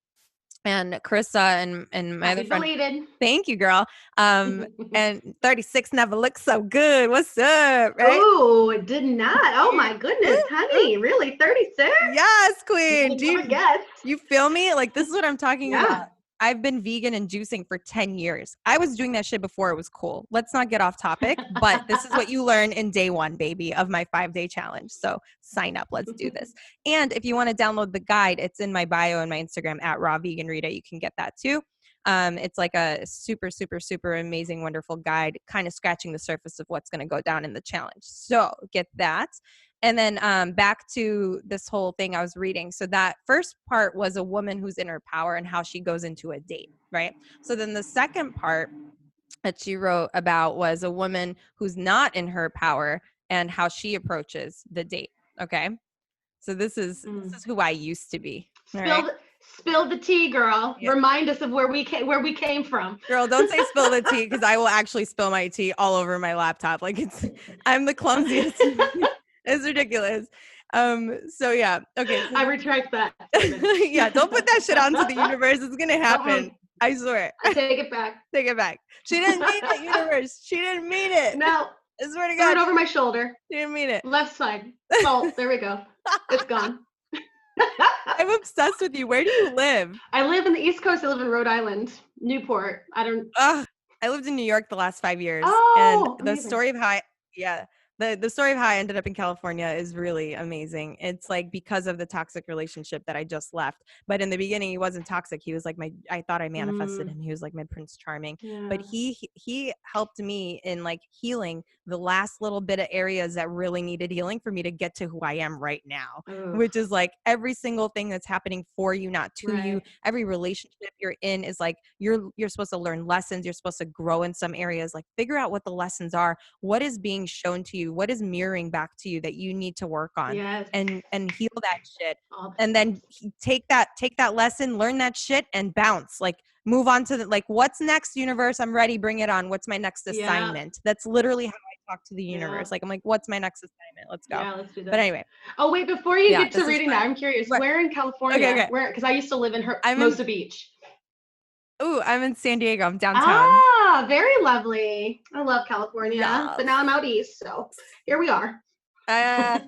and Carissa and my other Happy friend, belated. thank you, girl. And 36 never looks so good. What's up? Right? Oh, it did not. Oh Mm, my goodness, mm. honey, really? 36? Yes, You queen. would never guess. You feel me? Like, this is what I'm talking about. Yeah. I've been vegan and juicing for 10 years. I was doing that shit before it was cool. Let's not get off topic, but this is what you learn in day one, baby, of my 5-day challenge. So sign up. Let's do this. And if you want to download the guide, it's in my bio and my Instagram at Raw Vegan Rita. You can get that too. It's like a super, super, super amazing, wonderful guide, kind of scratching the surface of what's going to go down in the challenge. So get that. And then back to this whole thing I was reading. So that first part was a woman who's in her power and how she goes into a date, right? So then the second part that she wrote about was a woman who's not in her power and how she approaches the date. Okay. So this is who I used to be. All right. Spill the tea, girl. Yeah. Remind us of where we came from. Girl, don't say spill the tea, because I will actually spill my tea all over my laptop. Like I'm the clumsiest. It's ridiculous. So yeah. Okay. So I retract that. yeah, don't put that shit onto the universe. It's gonna happen. I swear. I take it back. Take it back. She didn't mean it, universe. She didn't mean it. No, I swear to throw God. it over my shoulder. She didn't mean it. Left side. Salt. There we go. It's gone. I'm obsessed with you. Where do you live? I live in the East Coast. I live in Rhode Island, Newport. I lived in New York the last 5 years. And Oh, the amazing. story of how the story of how I ended up in California is really amazing. It's like because of the toxic relationship that I just left. But in the beginning, he wasn't toxic. He was like I thought I manifested him. He was like my Prince Charming. Yeah. But he helped me in like healing the last little bit of areas that really needed healing for me to get to who I am right now, which is like every single thing that's happening for you, not to you. Every relationship you're in is like you're supposed to learn lessons. You're supposed to grow in some areas. Like figure out what the lessons are. What is being shown to you? What is mirroring back to you that you need to work on? Yes. And heal that shit. And then take that lesson, learn that shit, and bounce. Like move on to like what's next, universe? I'm ready. Bring it on. What's my next assignment? That's literally how I talk to the universe. Like I'm like, what's my next assignment? Let's go. Yeah, let's do that. But anyway. Oh wait, before you get to reading that, I'm curious. Right. Where in California? Okay. Where? Because I used to live in Hermosa Beach. Oh, I'm in San Diego. I'm downtown. Ah, very lovely. I love California, yes. But now I'm out east, so here we are. I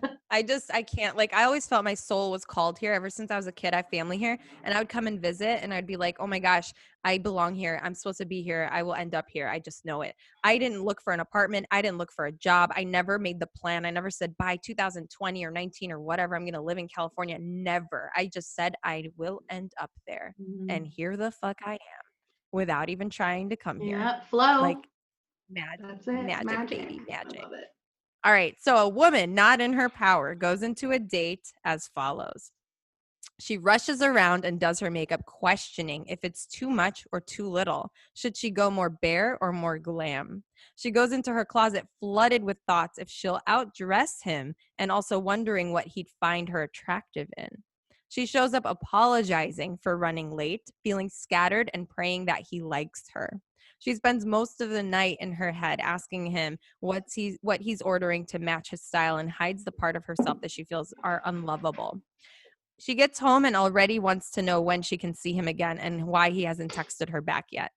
can't, like, I always felt my soul was called here. Ever since I was a kid, I have family here, and I would come and visit, and I'd be like, oh my gosh, I belong here. I'm supposed to be here. I will end up here. I just know it. I didn't look for an apartment. I didn't look for a job. I never made the plan. I never said by 2020 or 19 or whatever, I'm going to live in California. Never. I just said I will end up there. And here the fuck I am without even trying to come here. Flow. Like magic. That's it. Magic, baby. Magic. I love it. All right. So a woman not in her power goes into a date as follows. She rushes around and does her makeup, questioning if it's too much or too little. Should she go more bare or more glam? She goes into her closet flooded with thoughts if she'll outdress him and also wondering what he'd find her attractive in. She shows up apologizing for running late, feeling scattered and praying that he likes her. She spends most of the night in her head asking him what he's ordering to match his style and hides the part of herself that she feels are unlovable. She gets home and already wants to know when she can see him again and why he hasn't texted her back yet.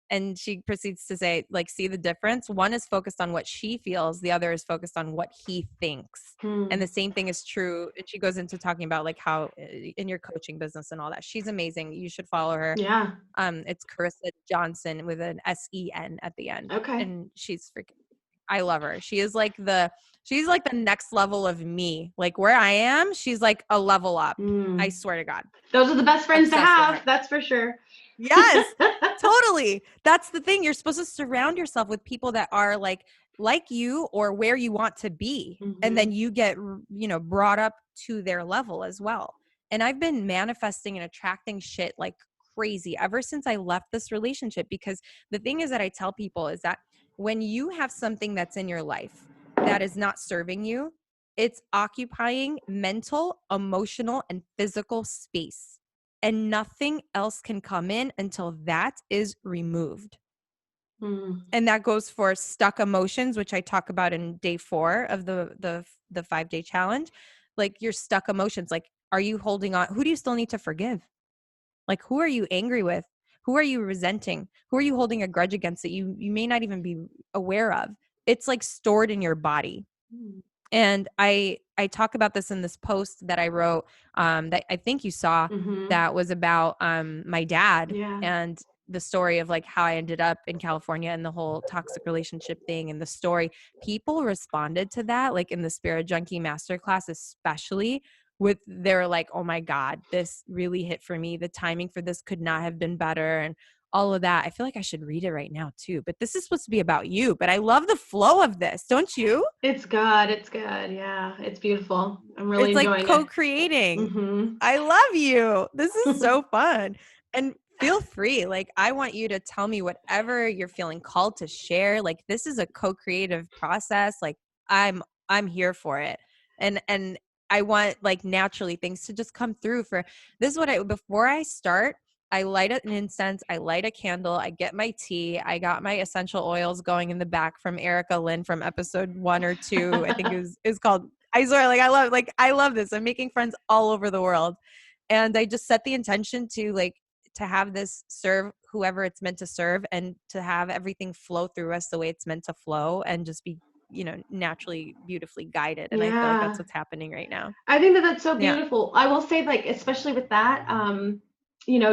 And she proceeds to say, like, see the difference? One is focused on what she feels, the other is focused on what he thinks. And the same thing is true. She goes into talking about like how in your coaching business and all that. She's amazing. You should follow her. Yeah. It's Carissa Johnson with an SEN at the end. Okay. And she's freaking, I love her. She's like the next level of me. Like where I am, she's like a level up. I swear to God. Those are the best friends to Obsessed with have. her. That's for sure. Yes, totally. That's the thing. You're supposed to surround yourself with people that are like you or where you want to be. And then you get, brought up to their level as well. And I've been manifesting and attracting shit like crazy ever since I left this relationship, because the thing is that I tell people is that when you have something that's in your life that is not serving you, it's occupying mental, emotional, and physical space. And nothing else can come in until that is removed. And that goes for stuck emotions, which I talk about in day 4 of the 5-day challenge. Like your stuck emotions, like, are you holding on? Who do you still need to forgive? Like, who are you angry with? Who are you resenting? Who are you holding a grudge against that you may not even be aware of? It's like stored in your body. And I talk about this in this post that I wrote that I think you saw, that was about my dad and the story of like how I ended up in California and the whole toxic relationship thing and the story. People responded to that, like in the Spirit Junkie Masterclass, especially with, they're like, oh my God, this really hit for me. The timing for this could not have been better. And all of that. I feel like I should read it right now too, but this is supposed to be about you. But I love the flow of this, don't you? It's good. It's good. Yeah, it's beautiful. I'm really It's like enjoying co-creating. I love you. This is so fun. And feel free. Like, I want you to tell me whatever you're feeling called to share. Like, this is a co-creative process. Like, I'm here for it. And I want like naturally things to just come through. For this is what before I start, I light an incense, I light a candle, I get my tea, I got my essential oils going in the back from Erica Lynn from episode 1 or 2. I think it was called, I swear, I love this. I'm making friends all over the world. And I just set the intention to have this serve whoever it's meant to serve, and to have everything flow through us the way it's meant to flow, and just be, naturally, beautifully guided. And I feel like that's what's happening right now. I think that that's so Yeah. beautiful. I will say, like, especially with that,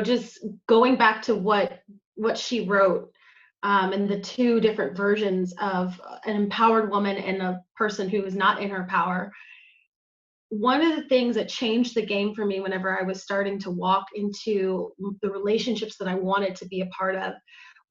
just going back to what she wrote, and the 2 different versions of an empowered woman and a person who is not in her power. One of the things that changed the game for me whenever I was starting to walk into the relationships that I wanted to be a part of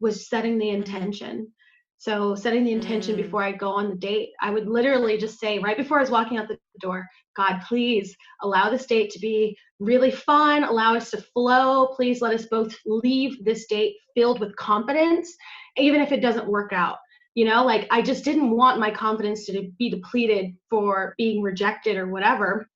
was setting the intention. So setting the intention before I go on the date, I would literally just say right before I was walking out the door, God, please allow this date to be really fun. Allow us to flow. Please let us both leave this date filled with confidence, even if it doesn't work out. Like, I just didn't want my confidence to be depleted for being rejected or whatever.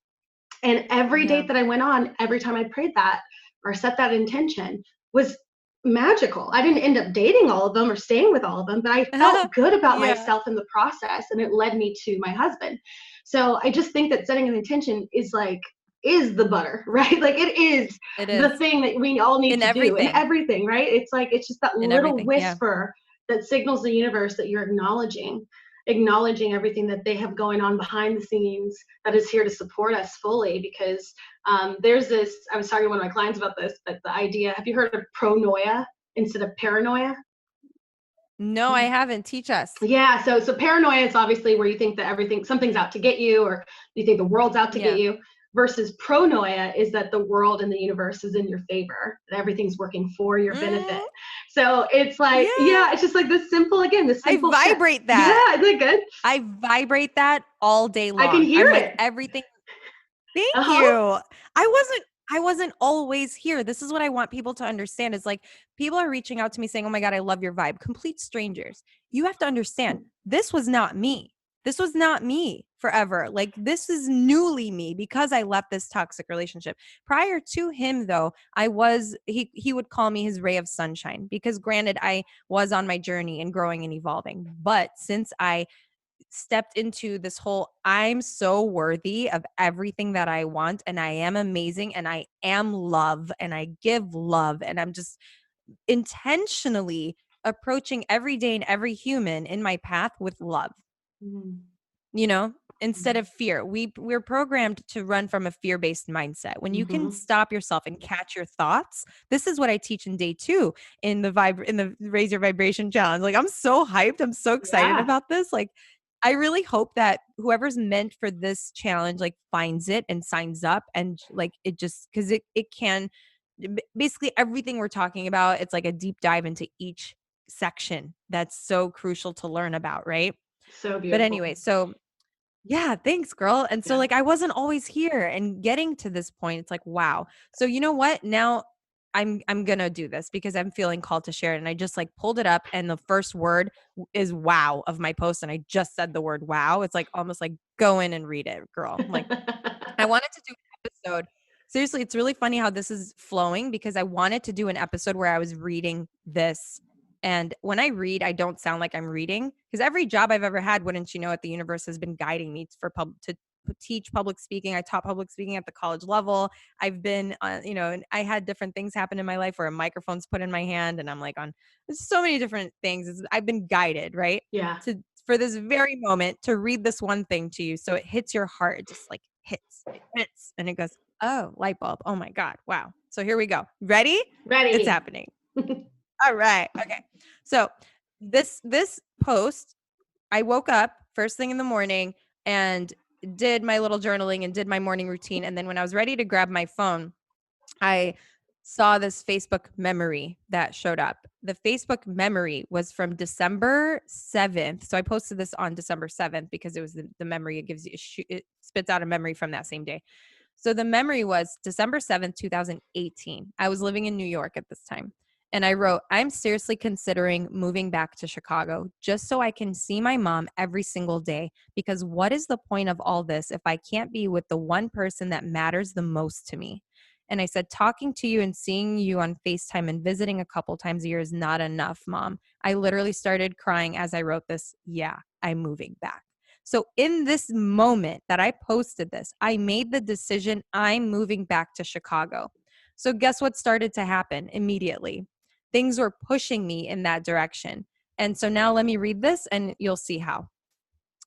And every date that I went on, every time I prayed that or set that intention, was magical. I didn't end up dating all of them or staying with all of them, but I felt good about myself in the process, and it led me to my husband. So I just think that setting an intention is the butter, right? Like, it is the thing that we all need to do in everything, right? It's just that little whisper that signals the universe that you're acknowledging everything that they have going on behind the scenes that is here to support us fully. Because there's this, I was talking to one of my clients about this, but the idea, have you heard of pronoia instead of paranoia? No, I haven't. Teach us. Yeah. So paranoia is obviously where you think that something's out to get you, or you think the world's out to get you. Versus pronoia is that the world and the universe is in your favor, that everything's working for your benefit. So it's like, Yeah. yeah, it's just like this simple, again, this I simple shift. vibrate that. Yeah, isn't it good? I vibrate that all day I can long. hear I'm like it. everything. Thank Uh-huh. you. I wasn't always here. This is what I want people to understand is like people are reaching out to me saying, "Oh my god, I love your vibe." Complete strangers. You have to understand, this was not me. This was not me forever. Like this is newly me because I left this toxic relationship. Prior to him though, he would call me his ray of sunshine because granted I was on my journey and growing and evolving. But since I stepped into this whole I'm so worthy of everything that I want and I am amazing and I am love and I give love and I'm just intentionally approaching every day and every human in my path with love, Mm-hmm. you know, instead of fear. We're programmed to run from a fear-based mindset. When you can Mm-hmm. stop yourself and catch your thoughts, this is what I teach in day 2 in the raise your vibration challenge. Like I'm so hyped, I'm so excited Yeah. about this. Like I really hope that whoever's meant for this challenge like finds it and signs up and like it just cuz it can basically everything we're talking about, it's like a deep dive into each section that's so crucial to learn about, right? So But beautiful. anyway, so yeah, thanks, girl. And so Yeah. like I wasn't always here and getting to this point, it's like, wow. So you know what? Now I'm gonna do this because I'm feeling called to share it. And I just like pulled it up and the first word is wow of my post. And I just said the word wow. It's like almost like go in and read it, girl. Like I wanted to do an episode. Seriously, it's really funny how this is flowing because I wanted to do an episode where I was reading this. And when I read, I don't sound like I'm reading because every job I've ever had, wouldn't you know it, the universe has been guiding me to teach public speaking. I taught public speaking at the college level. I've been, and I had different things happen in my life where a microphone's put in my hand and I'm like on there's so many different things. I've been guided, right? Yeah. To for this very moment to read this one thing to you. So it hits your heart. It just like hits and it goes, oh, light bulb. Oh my God. Wow. So here we go. Ready? It's Ready. happening. All right. Okay. So this post, I woke up first thing in the morning and did my little journaling and did my morning routine. And then when I was ready to grab my phone, I saw this Facebook memory that showed up. The Facebook memory was from December 7th. So I posted this on December 7th because it was the memory. It gives you, it spits out a memory from that same day. So the memory was December 7th, 2018. I was living in New York at this time. And I wrote, I'm seriously considering moving back to Chicago just so I can see my mom every single day. Because what is the point of all this if I can't be with the one person that matters the most to me? And I said, talking to you and seeing you on FaceTime and visiting a couple times a year is not enough, Mom. I literally started crying as I wrote this. Yeah, I'm moving back. So in this moment that I posted this, I made the decision I'm moving back to Chicago. So guess what started to happen immediately? Things were pushing me in that direction. And so now let me read this and you'll see how.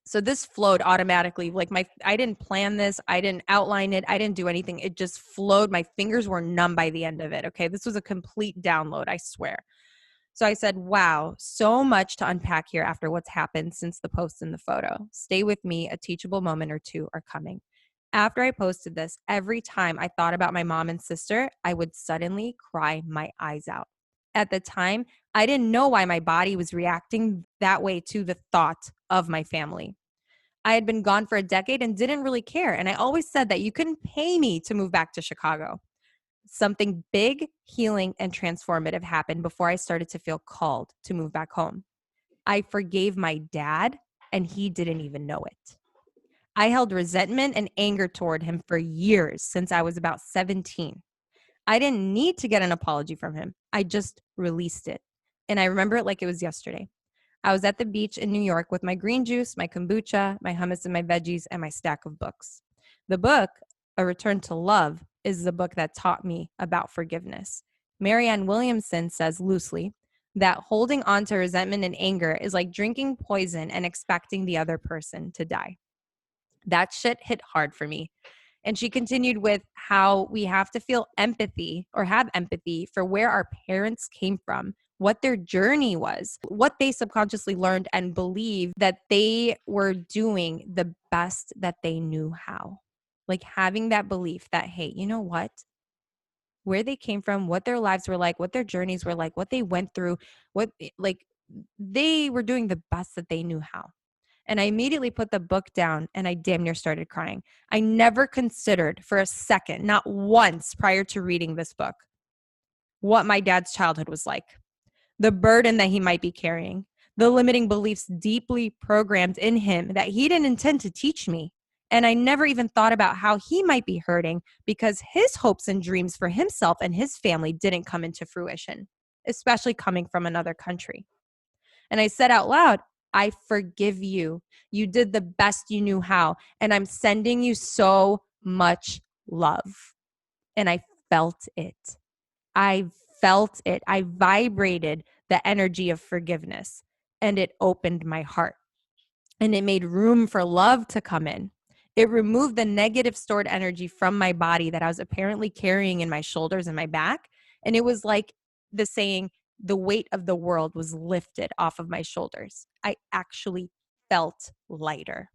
So this flowed automatically. Like I didn't plan this. I didn't outline it. I didn't do anything. It just flowed. My fingers were numb by the end of it. Okay. This was a complete download, I swear. So I said, wow, so much to unpack here after what's happened since the post and the photo. Stay with me. A teachable moment or two are coming. After I posted this, every time I thought about my mom and sister, I would suddenly cry my eyes out. At the time, I didn't know why my body was reacting that way to the thought of my family. I had been gone for a decade and didn't really care. And I always said that you couldn't pay me to move back to Chicago. Something big, healing, and transformative happened before I started to feel called to move back home. I forgave my dad, and he didn't even know it. I held resentment and anger toward him for years since I was about 17. I didn't need to get an apology from him. I just released it. And I remember it like it was yesterday. I was at the beach in New York with my green juice, my kombucha, my hummus and my veggies, and my stack of books. The book, A Return to Love, is the book that taught me about forgiveness. Marianne Williamson says loosely that holding on to resentment and anger is like drinking poison and expecting the other person to die. That shit hit hard for me. And she continued with how we have to feel empathy or have empathy for where our parents came from, what their journey was, what they subconsciously learned and believed that they were doing the best that they knew how. Like having that belief that, hey, you know what? where they came from, what their lives were like, what their journeys were like, what they went through, what like they were doing the best that they knew how. And I immediately put the book down and I damn near started crying. I never considered for a second, not once prior to reading this book, what my dad's childhood was like, the burden that he might be carrying, the limiting beliefs deeply programmed in him that he didn't intend to teach me. And I never even thought about how he might be hurting because his hopes and dreams for himself and his family didn't come into fruition, especially coming from another country. And I said out loud, I forgive you. You did the best you knew how. And I'm sending you so much love. And I felt it. I felt it. I vibrated the energy of forgiveness, and it opened my heart, and it made room for love to come in. It removed the negative stored energy from my body that I was apparently carrying in my shoulders and my back. And it was like the saying, the weight of the world was lifted off of my shoulders. I actually felt lighter.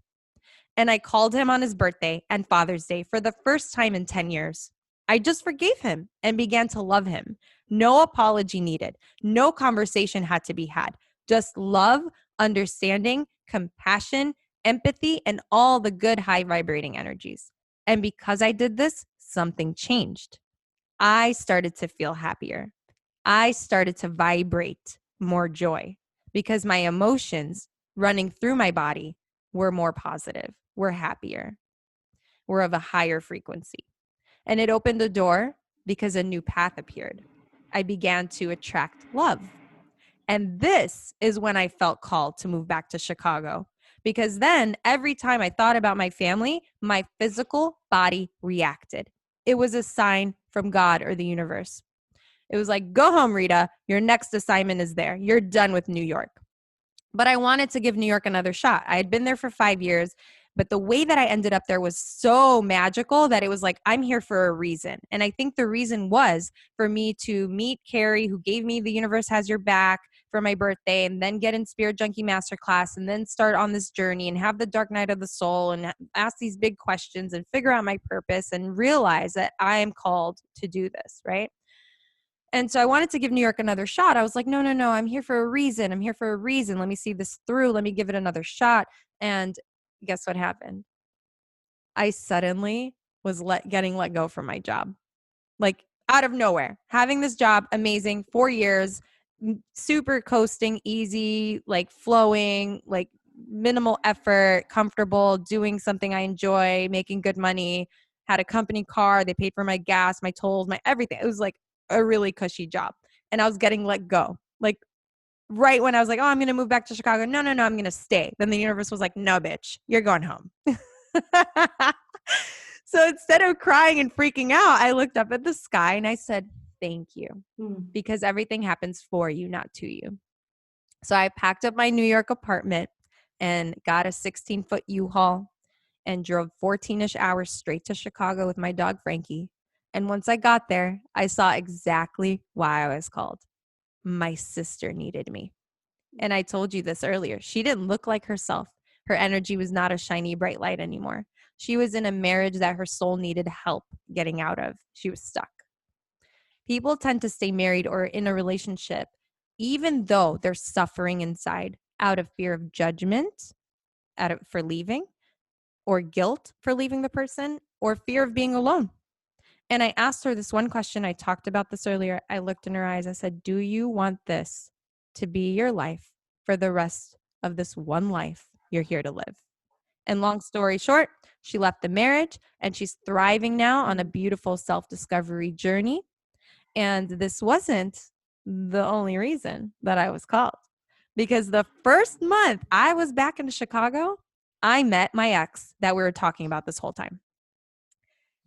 And I called him on his birthday and Father's Day for the first time in 10 years. I just forgave him and began to love him. No apology needed. No conversation had to be had. Just love, understanding, compassion, empathy, and all the good high vibrating energies. And because I did this, something changed. I started to feel happier. I started to vibrate more joy because my emotions running through my body were more positive, were happier, were of a higher frequency. And it opened the door because a new path appeared. I began to attract love. And this is when I felt called to move back to Chicago. Because then every time I thought about my family, my physical body reacted. It was a sign from God or the universe. It was like, go home, Rita. Your next assignment is there. You're done with New York. But I wanted to give New York another shot. I had been there for 5 years, but the way that I ended up there was so magical that it was like, I'm here for a reason. And I think the reason was for me to meet Carrie, who gave me The Universe Has Your Back for my birthday, and then get in Spirit Junkie Masterclass, and then start on this journey and have the dark night of the soul and ask these big questions and figure out my purpose and realize that I am called to do this, right? And so I wanted to give New York another shot. I was like, no, I'm here for a reason. I'm here for a reason. Let me see this through. Let me give it another shot. And guess what happened? I suddenly was getting let go from my job, like out of nowhere. Having this job, amazing, 4 years, super coasting, easy, like flowing, like minimal effort, comfortable, doing something I enjoy, making good money, had a company car. They paid for my gas, my tolls, my everything. It was like a really cushy job. And I was getting let go. Like right when I was like, oh, I'm going to move back to Chicago. No, I'm going to stay. Then the universe was like, no, bitch, you're going home. So instead of crying and freaking out, I looked up at the sky and I said, thank you, because everything happens for you, not to you. So I packed up my New York apartment and got a 16-foot U-Haul and drove 14-ish hours straight to Chicago with my dog, Frankie. And once I got there, I saw exactly why I was called. My sister needed me. And I told you this earlier. She didn't look like herself. Her energy was not a shiny, bright light anymore. She was in a marriage that her soul needed help getting out of. She was stuck. People tend to stay married or in a relationship, even though they're suffering inside out of fear of judgment, for leaving, or guilt for leaving the person, or fear of being alone. And I asked her this one question. I talked about this earlier. I looked in her eyes. I said, do you want this to be your life for the rest of this one life you're here to live? And long story short, she left the marriage and she's thriving now on a beautiful self-discovery journey. And this wasn't the only reason that I was called, because the first month I was back in Chicago, I met my ex that we were talking about this whole time.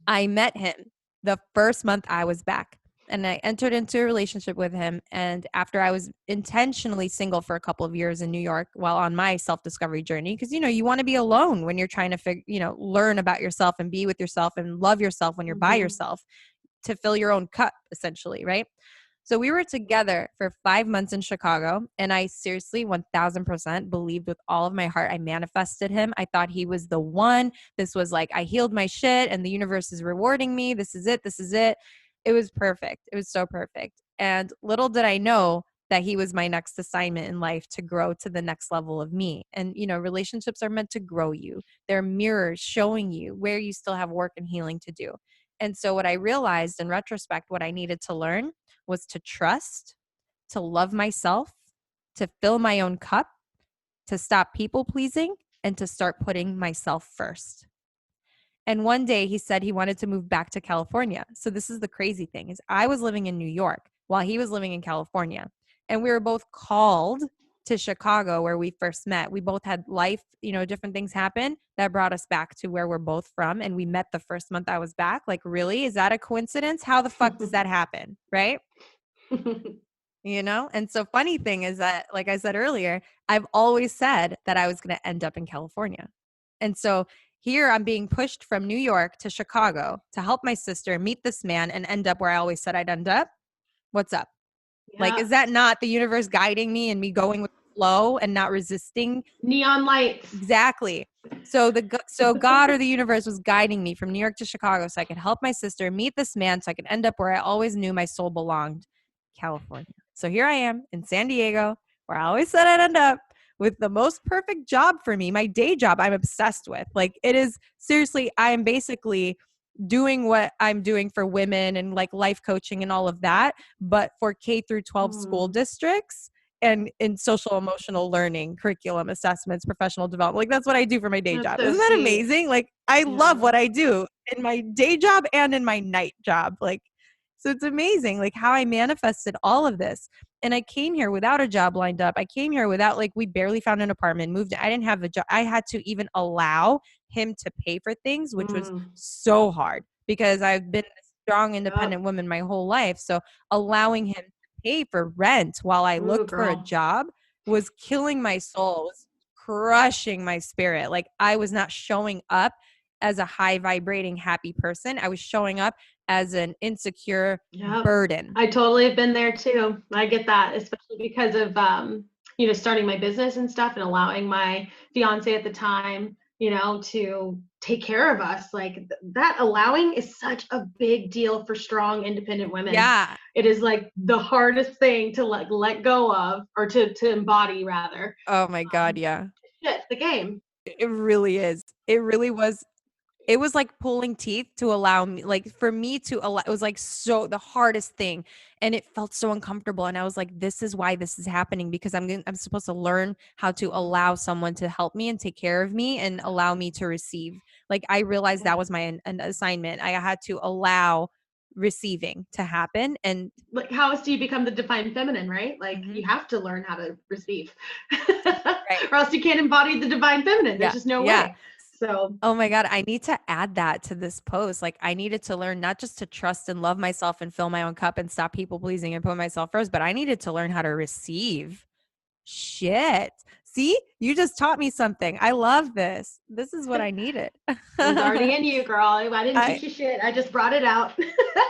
I met him the first month I was back, and I entered into a relationship with him. And after I was intentionally single for a couple of years in New York while on my self-discovery journey, because, you want to be alone when you're trying to learn about yourself and be with yourself and love yourself when you're by yourself, to fill your own cup, essentially, right? So we were together for 5 months in Chicago, and I seriously 1000% believed with all of my heart. I manifested him. I thought he was the one. This was like, I healed my shit and the universe is rewarding me. This is it. It was perfect. It was so perfect. And little did I know that he was my next assignment in life to grow to the next level of me. And, relationships are meant to grow you, they're mirrors showing you where you still have work and healing to do. And so, what I realized in retrospect, what I needed to learn was to trust, to love myself, to fill my own cup, to stop people pleasing, and to start putting myself first. And one day he said he wanted to move back to California. So this is the crazy thing is I was living in New York while he was living in California. And we were both called to Chicago where we first met. We both had life, different things happen that brought us back to where we're both from. And we met the first month I was back. Like, really? Is that a coincidence? How the fuck does that happen? Right? And so funny thing is that, like I said earlier, I've always said that I was going to end up in California. And so here I'm being pushed from New York to Chicago to help my sister meet this man and end up where I always said I'd end up. What's up? Like, Yeah. is that not the universe guiding me and me going with the flow and not resisting? Neon lights. Exactly. So God or the universe was guiding me from New York to Chicago so I could help my sister meet this man so I could end up where I always knew my soul belonged, California. So here I am in San Diego, where I always said I'd end up with the most perfect job for me, my day job I'm obsessed with. Like, it is seriously, I am basically doing what I'm doing for women and like life coaching and all of that, but for K through 12 school districts and in social emotional learning, curriculum assessments, professional development. Like, that's what I do for my day That's job. so Isn't that sweet. amazing? Like, I love Yeah. what I do in my day job and in my night job. Like, so it's amazing, like, how I manifested all of this. And I came here without a job lined up. I came here without, like, we barely found an apartment, moved. I didn't have a job. I had to even allow him to pay for things, which was so hard because I've been a strong, Yep. independent woman my whole life. So allowing him to pay for rent while I Ooh, looked for a girl. job was killing my soul, was crushing my spirit. Like, I was not showing up as a high vibrating, happy person. I was showing up as an insecure Yep. burden. I totally have been there too. I get that, especially because of starting my business and stuff and allowing my fiance at the time, to take care of us. Like that allowing is such a big deal for strong, independent women. Yeah. It is like the hardest thing to let go of or to embody rather. Oh my God. Um, Yeah. Shit, the game. It really is. It really was. It was like pulling teeth to allow me, like, for me to allow, it was like so the hardest thing. And it felt so uncomfortable. And I was like, this is why this is happening, because I'm supposed to learn how to allow someone to help me and take care of me and allow me to receive. Like, I realized that Yeah. was my an assignment. I had to allow receiving to happen. And Like how else do you become the divine feminine, right? Like mhm, you have to learn how to receive right. or else you can't embody the divine feminine. There's Yeah. just no Yeah. way. So Oh my God, I need to add that to this post. Like, I needed to learn not just to trust and love myself and fill my own cup and stop people pleasing and put myself first, but I needed to learn how to receive. Shit. See, you just taught me something. I love this. This is what I needed. it was already in you, girl. I didn't I teach you shit. I just brought it out.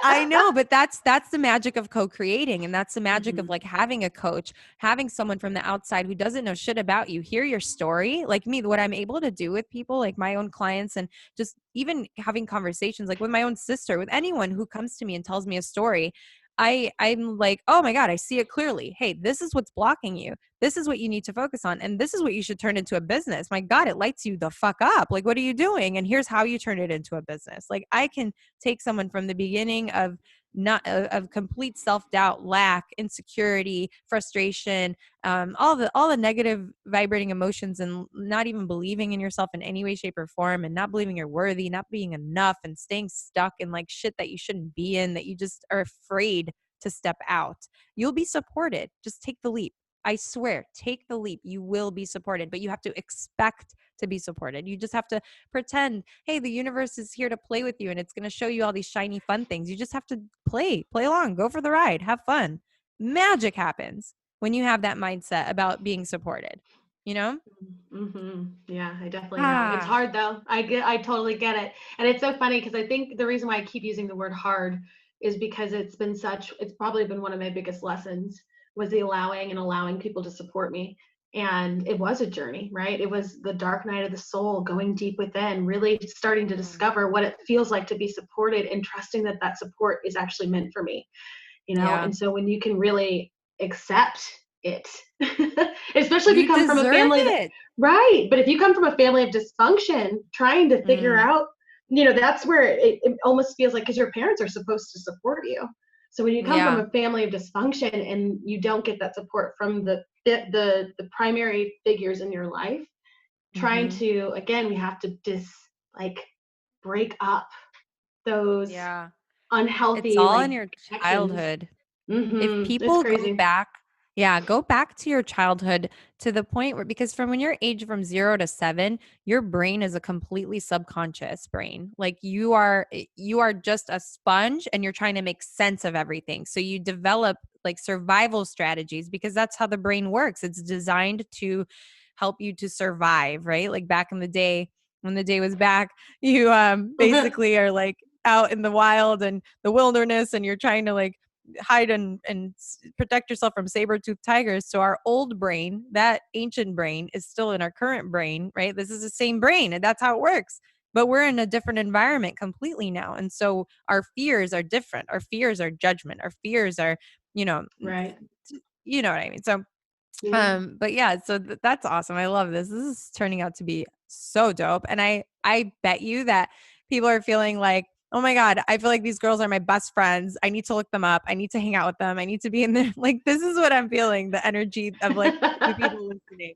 I know, but that's the magic of co-creating, and that's the magic of Mhm. like having a coach, having someone from the outside who doesn't know shit about you, hear your story. Like me, what I'm able to do with people, like my own clients, and just even having conversations like with my own sister, with anyone who comes to me and tells me a story. I'm like, oh my God, I see it clearly. Hey, this is what's blocking you. This is what you need to focus on. And this is what you should turn into a business. My God, it lights you the fuck up. Like, what are you doing? And here's how you turn it into a business. Like, I can take someone from the beginning of not of complete self-doubt, lack, insecurity, frustration, all the negative vibrating emotions, and not even believing in yourself in any way, shape, or form, and not believing you're worthy, not being enough, and staying stuck in like shit that you shouldn't be in, that you just are afraid to step out. You'll be supported. Just take the leap. I swear, take the leap. You will be supported, but you have to expect to be supported. You just have to pretend, hey, the universe is here to play with you and it's going to show you all these shiny, fun things. You just have to play along, go for the ride, have fun. Magic happens when you have that mindset about being supported, you know? Yeah, I definitely know. It's Ah, hard though. I totally get it. And it's so funny because I think the reason why I keep using the word hard is because it's probably been one of my biggest lessons was the allowing and allowing people to support me. And it was a journey, right? It was the dark night of the soul, going deep within, really starting to Mm. discover what it feels like to be supported and trusting that that support is actually meant for me, you know? Yeah. And so when you can really accept it, especially if you You come from a deserve family that, it. right? But if you come from a family of dysfunction, trying to figure Mm. out, you know, that's where it almost feels like, because your parents are supposed to support you. So when you come from Yeah. a family of dysfunction and you don't get that support from the primary figures in your life, trying Mm-hmm. to, again, we have to like break up those Yeah. It's unhealthy all in like your connections. childhood. If It's people go crazy. back, yeah, go back to your childhood to the point where, because from when you're age from 0 to 7, your brain is a completely subconscious brain. Like you are just a sponge and you're trying to make sense of everything. So you develop like survival strategies because that's how the brain works. It's designed to help you to survive, right? Like back in the day, when the day was back, you basically are like out in the wild and the wilderness and you're trying to like hide and protect yourself from saber-toothed tigers. So our old brain, that ancient brain, is still in our current brain, right? This is the same brain and that's how it works. But we're in a different environment completely now. And so our fears are different. Our fears are judgment. Our fears are, you know, Right. you know what I mean? So Yeah. but yeah, so that's awesome. I love this. This is turning out to be so dope. And I bet you that people are feeling like, oh my God, I feel like these girls are my best friends. I need to look them up. I need to hang out with them. I need to be in there. Like this is what I'm feeling, the energy of like the people listening.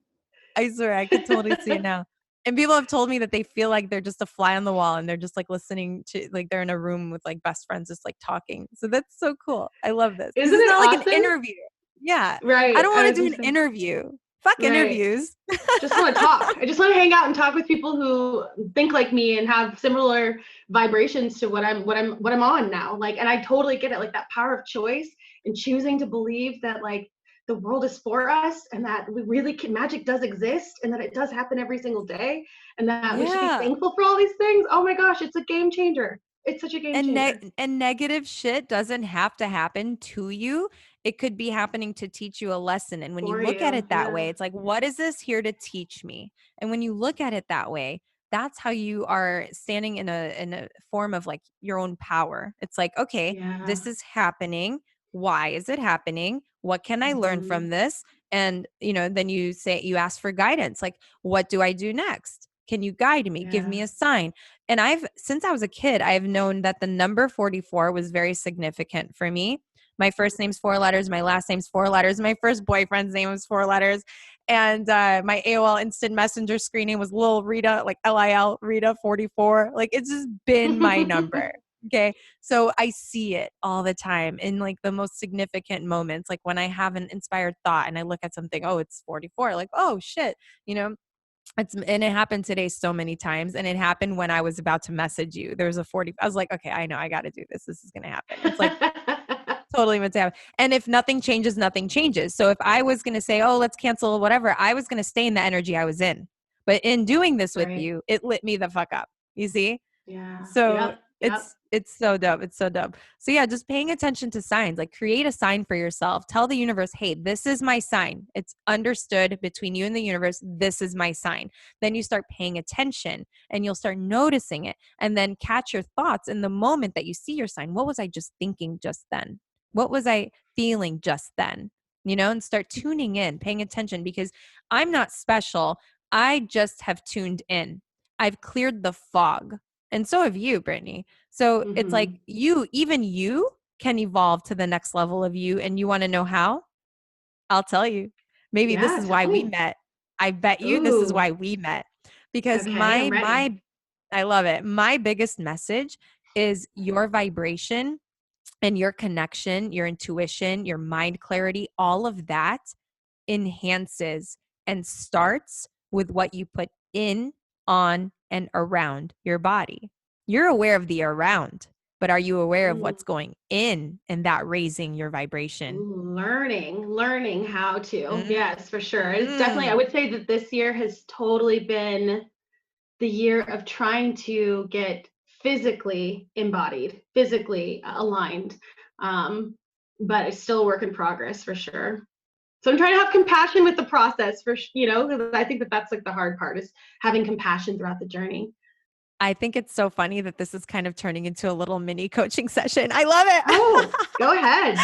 I swear I could totally see it now. And people have told me that they feel like they're just a fly on the wall and they're just like listening to like they're in a room with like best friends just like talking. So that's so cool. I love this because Isn't it's it not like an awesome? interview. Yeah. I Right. don't I want to was do gonna an say. interview. Fuck Right. interviews. Just want to talk. I just want to hang out and talk with people who think like me and have similar vibrations to what I'm on now. Like, and I totally get it. Like that power of choice and choosing to believe that like the world is for us and that we really can, magic does exist and that it does happen every single day and that we should be Yeah. thankful for all these things. Oh my gosh, it's a game changer. It's such a game And changer and negative shit doesn't have to happen to you. It could be happening to teach you a lesson. And when you for look at you. it that Yeah. way, it's like, what is this here to teach me? And when you look at it that way, that's how you are standing in a form of like your own power. It's like, okay, Yeah. this is happening. Why is it happening? What can I learn Hmm. from this? And then you say you ask for guidance. Like, what do I do next? Can you guide me? Give Yeah. me a sign. And since I was a kid, I've known that the number 44 was very significant for me. My first name's 4 letters. My last name's 4 letters. My first boyfriend's name was 4 letters. And my AOL instant messenger screening was Lil Rita, like LIL Rita 44. Like it's just been my number. Okay. So I see it all the time in like the most significant moments. Like when I have an inspired thought and I look at something, oh, it's 44. Like, oh shit, you know, and it happened today so many times. And it happened when I was about to message you. There was a 40. I was like, okay, I know I got to do this. This is going to happen. It's like totally meant to happen. And if nothing changes, nothing changes. So if I was going to say, oh, let's cancel whatever, I was going to stay in the energy I was in. But in doing this with Right. you, it lit me the fuck up. You see? Yeah. So Yep. Yep. it's so dope. It's so dope. So yeah, just paying attention to signs. Like create a sign for yourself. Tell the universe, hey, this is my sign. It's understood between you and the universe. This is my sign. Then you start paying attention and you'll start noticing it. And then catch your thoughts in the moment that you see your sign. What was I just thinking just then? What was I feeling just then? And start tuning in, paying attention because I'm not special. I just have tuned in. I've cleared the fog. And so have you, Brittany. So it's like Hmm. even you can evolve to the next level of you. And you want to know how? I'll tell you. Maybe this Yeah. is why Tell we me. met. I bet you this is Ooh. why we met. Because Okay. I'm ready. I love it. My biggest message is your vibration and your connection, your intuition, your mind clarity, all of that enhances and starts with what you put in, on, and around your body. You're aware of the around, but are you aware of Mm. what's going in and that raising your vibration? Ooh, learning how to. Mm. Yes, for sure. It's definitely, I Mm. would say that this year has totally been the year of trying to get physically embodied, physically aligned. Um, but it's still a work in progress for sure. So I'm trying to have compassion with the process because I think that that's like the hard part is having compassion throughout the journey. I think it's so funny that this is kind of turning into a little mini coaching session. I love Oh, it. go ahead.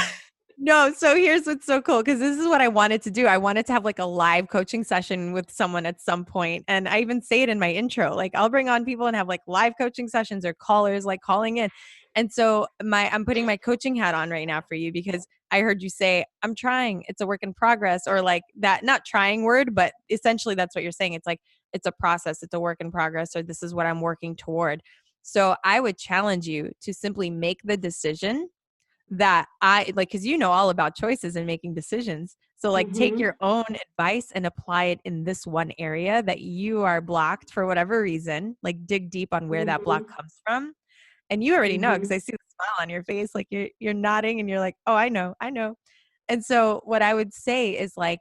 No, so here's what's so cool because this is what I wanted to do. I wanted to have like a live coaching session with someone at some point. And I even say it in my intro. Like I'll bring on people and have like live coaching sessions or callers like calling in. And so I'm putting my coaching hat on right now for you because I heard you say, I'm trying, it's a work in progress, or like that, not trying word, but essentially that's what you're saying. It's like it's a process, it's a work in progress, or this is what I'm working toward. So I would challenge you to simply make the decision that I like, because you know all about choices and making decisions. So, like, take Mm-hmm. your own advice and apply it in this one area that you are blocked for whatever reason. Like, dig deep on where that block Mm-hmm. comes from. And you already know because Mm-hmm. I see the smile on your face. Like, you're nodding and you're like, oh, I know, I know. And so, what I would say is like,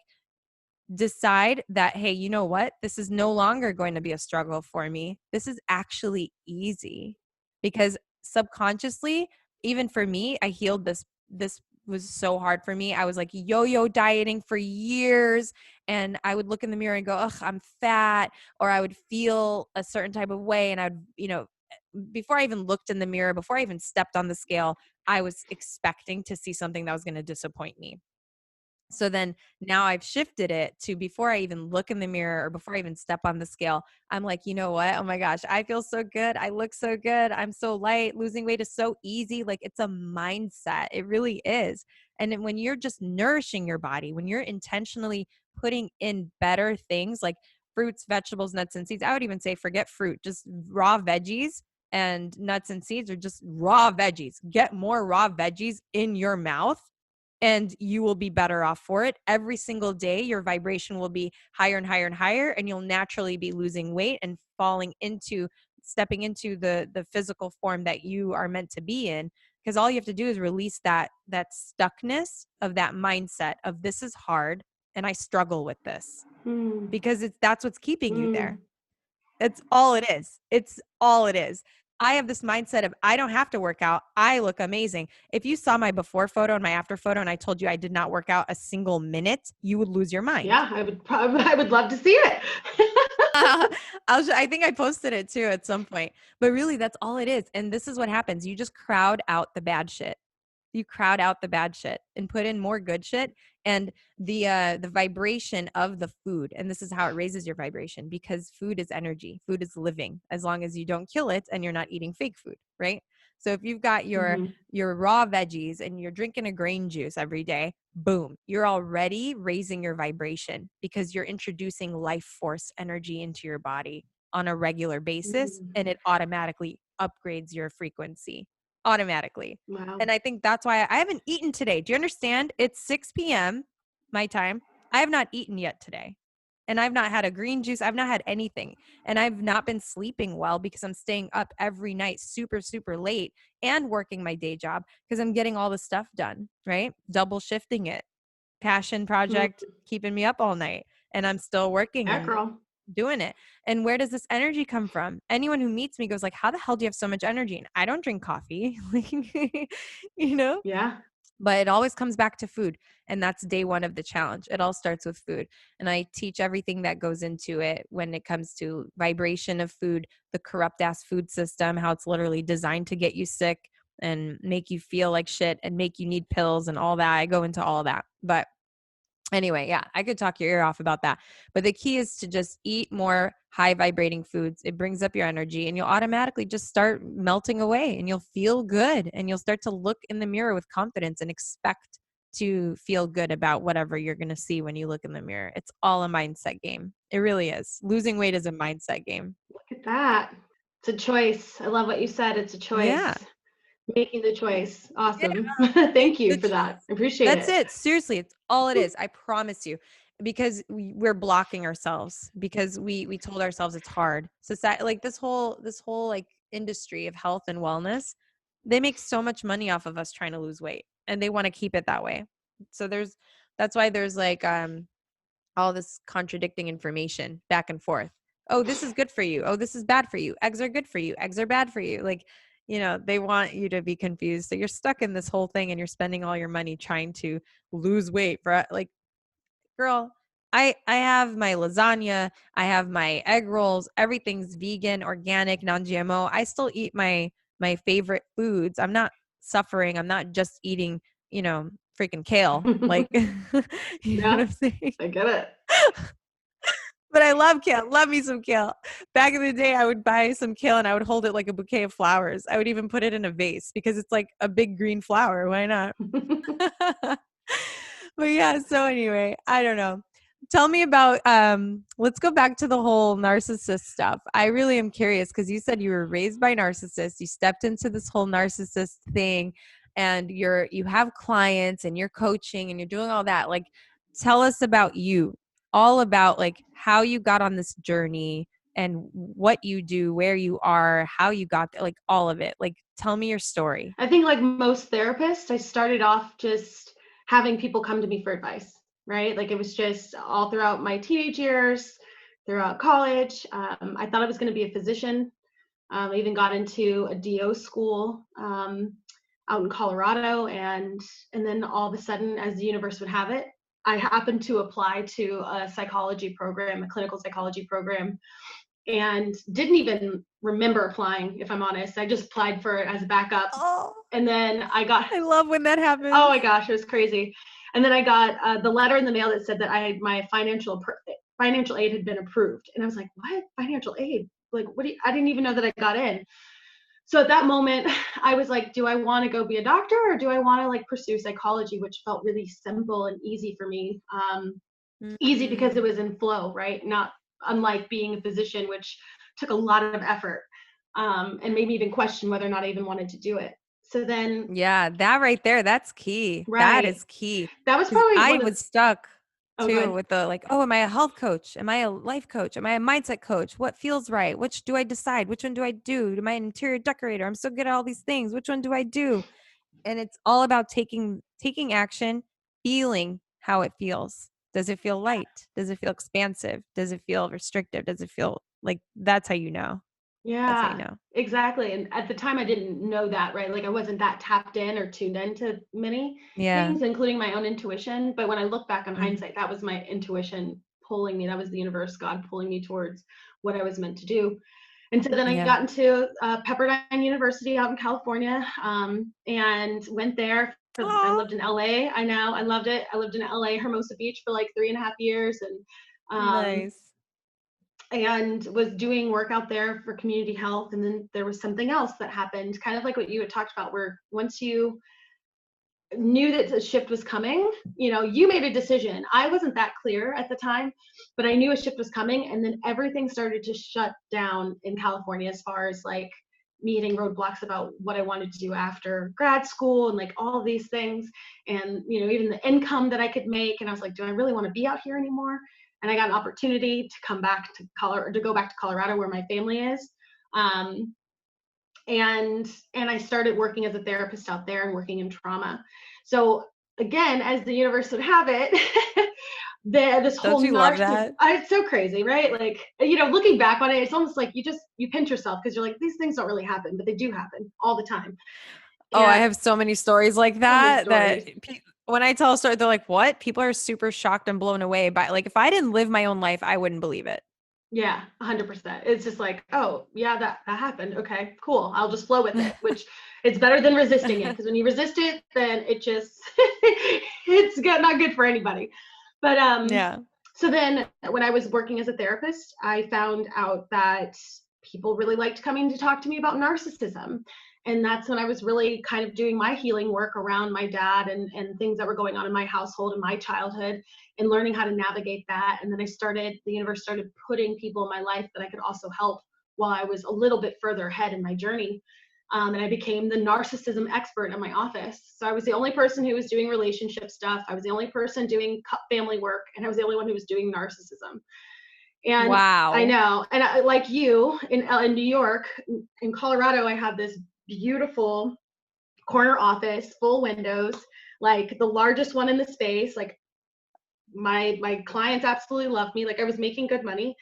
decide that, hey, you know what? This is no longer going to be a struggle for me. This is actually easy because subconsciously, even for me, I healed this. This was so hard for me. I was like yo-yo dieting for years, and I would look in the mirror and go, ugh, I'm fat, or I would feel a certain type of way. And before I even looked in the mirror, before I even stepped on the scale, I was expecting to see something that was going to disappoint me. So then now I've shifted it to before I even look in the mirror or before I even step on the scale, I'm like, you know what? Oh my gosh, I feel so good. I look so good. I'm so light. Losing weight is so easy. Like it's a mindset. It really is. And then when you're just nourishing your body, when you're intentionally putting in better things like fruits, vegetables, nuts, and seeds, I would even say forget fruit, just raw veggies and nuts and seeds, or just raw veggies. Get more raw veggies in your mouth and you will be better off for it. Every single day, your vibration will be higher and higher and higher, and you'll naturally be losing weight and stepping into the physical form that you are meant to be in. Because all you have to do is release that stuckness of that mindset of this is hard and I struggle with this, Mm. because that's what's keeping you Mm. there. It's all it is. It's all it is. I have this mindset of I don't have to work out. I look amazing. If you saw my before photo and my after photo and I told you I did not work out a single minute, you would lose your mind. Yeah, I would love to see it. I think I posted it too at some point. But really, that's all it is. And this is what happens. You just crowd out the bad shit. You crowd out the bad shit and put in more good shit. And the vibration of the food, and this is how it raises your vibration, because food is energy, food is living, as long as you don't kill it and you're not eating fake food, right? So if you've got Mm-hmm. your raw veggies and you're drinking a grain juice every day, boom, you're already raising your vibration because you're introducing life force energy into your body on a regular basis, Mm. and it automatically upgrades your frequency automatically. Wow. And I think that's why I haven't eaten today. Do you understand? It's 6 p.m. my time. I have not eaten yet today. And I've not had a green juice. I've not had anything. And I've not been sleeping well because I'm staying up every night super, super late and working my day job because I'm getting all the stuff done, right? Double shifting it. Passion Mm. project keeping me up all night. And I'm still working Yeah, and girl. doing it. And where does this energy come from? Anyone who meets me goes like, how the hell do you have so much energy? And I don't drink coffee. you know, Yeah. but it always comes back to food. And that's day one of the challenge. It all starts with food. And I teach everything that goes into it when it comes to vibration of food, the corrupt ass food system, how it's literally designed to get you sick and make you feel like shit and make you need pills and all that. I go into all that. But anyway, yeah, I could talk your ear off about that. But the key is to just eat more high vibrating foods. It brings up your energy and you'll automatically just start melting away and you'll feel good and you'll start to look in the mirror with confidence and expect to feel good about whatever you're going to see when you look in the mirror. It's all a mindset game. It really is. Losing weight is a mindset game. Look at that. It's a choice. I love what you said. It's a Yeah. choice. Making the choice. Yeah. Awesome. Thank you The for choice. that. I appreciate That's it. it. Seriously, it's all it is. I promise you. Because we're blocking ourselves because we told ourselves it's hard. Society, like this whole like industry of health and wellness, they make so much money off of us trying to lose weight and they want to keep it that way. So that's why there's like all this contradicting information back and forth. Oh, this is good for you. Oh, this is bad for you. Eggs are good for you. Eggs are bad for you. Like, they want you to be confused. So you're stuck in this whole thing and you're spending all your money trying to lose weight for like girl, I have my lasagna, I have my egg rolls, everything's vegan, organic, non-GMO. I still eat my favorite foods. I'm not suffering. I'm not just eating, freaking kale. Like, you know what Yeah, I'm saying? I get it. But I love kale. Love me some kale. Back in the day, I would buy some kale and I would hold it like a bouquet of flowers. I would even put it in a vase because it's like a big green flower. Why not? But yeah, so anyway, I don't know. Tell me about let's go back to the whole narcissist stuff. I really am curious because you said you were raised by narcissists, you stepped into this whole narcissist thing and you have clients and you're coaching and you're doing all that. Like tell us about you. All about like how you got on this journey and what you do, where you are, how you got there, like all of it. Like tell me your story. I think like most therapists, I started off just having people come to me for advice, right? Like it was just all throughout my teenage years, throughout college. I thought I was going to be a physician. I even got into a DO school out in Colorado, and then all of a sudden, as the universe would have it, I happened to apply to a psychology program, a clinical psychology program, and didn't even remember applying, if I'm honest. I just applied for it as a backup. Oh, And then I got, I love when that oh happens. my gosh, it was crazy. And then I got the letter in the mail that said that my financial aid had been approved. And I was like, what? Financial aid? Like, what I didn't even know that I got in. So at that moment, I was like, do I want to go be a doctor or do I want to like pursue psychology, which felt really simple and easy for me. Easy because it Mm. was in flow, right? Not unlike being a physician, which took a lot of effort and made me even question whether or not I even wanted to do it. So then, Yeah, that right there, that's key. That right, is key. that was Because probably I one of, was stuck oh, go too ahead. with the like, oh, am I a health coach? Am I a life coach? Am I a mindset coach? What feels right? Which do I decide? Which one do I do? Am I an interior decorator? I'm so good at all these things. Which one do I do? And it's all about taking action, feeling how it feels. Does it feel light? Does it feel expansive? Does it feel restrictive? Does it feel like that's how you know? That's how you Yeah, know. exactly. And at the time, I didn't know that, right? Like I wasn't that tapped in or tuned into many Yeah. things, including my own intuition. But when I look back on Mhm. hindsight, that was my intuition pulling me. That was the universe, God pulling me towards what I was meant to do. And so then I Yeah. got into Pepperdine University out in California, and went there. I Oh, lived in LA. I know, I loved it. I lived in LA, Hermosa Beach for like 3.5 years, um, nice. and was doing work out there for community health. And then there was something else that happened, kind of like what you had talked about, where once you knew that the shift was coming, you made a decision. I wasn't that clear at the time, but I knew a shift was coming. And then everything started to shut down in California as far as like me hitting roadblocks about what I wanted to do after grad school and like all of these things. And, even the income that I could make. And I was like, do I really want to be out here anymore? And I got an opportunity to come back to Colorado, to go back to Colorado where my family is. Um, and I started working as a therapist out there and working in trauma. So again, as the universe would have it, this Don't whole you love narcissist, that? it's so crazy, right? Like, looking back on it, it's almost like you pinch yourself because you're like, these things don't really happen, but they do happen all the time. Oh, I And have so many stories like so many that stories. when I tell a story, they're like, "What?" People are super shocked and blown away by like if I didn't live my own life, I wouldn't believe it. Yeah, 100%. It's just like, oh, yeah, that happened. Okay, cool. I'll just flow with it, which it's better than resisting it, because when you resist it, then it just it's not good for anybody. But Yeah. so then when I was working as a therapist, I found out that people really liked coming to talk to me about narcissism. And that's when I was really kind of doing my healing work around my dad and things that were going on in my household and my childhood, and learning how to navigate that. And then the universe started putting people in my life that I could also help while I was a little bit further ahead in my journey. And I became the narcissism expert in my office. So I was the only person who was doing relationship stuff. I was the only person doing family work, and I was the only one who was doing narcissism. And I Wow. know, and like you in New York, in Colorado, I have this beautiful corner office, full windows, like the largest one in the space. Like my clients absolutely loved me. Like I was making good money,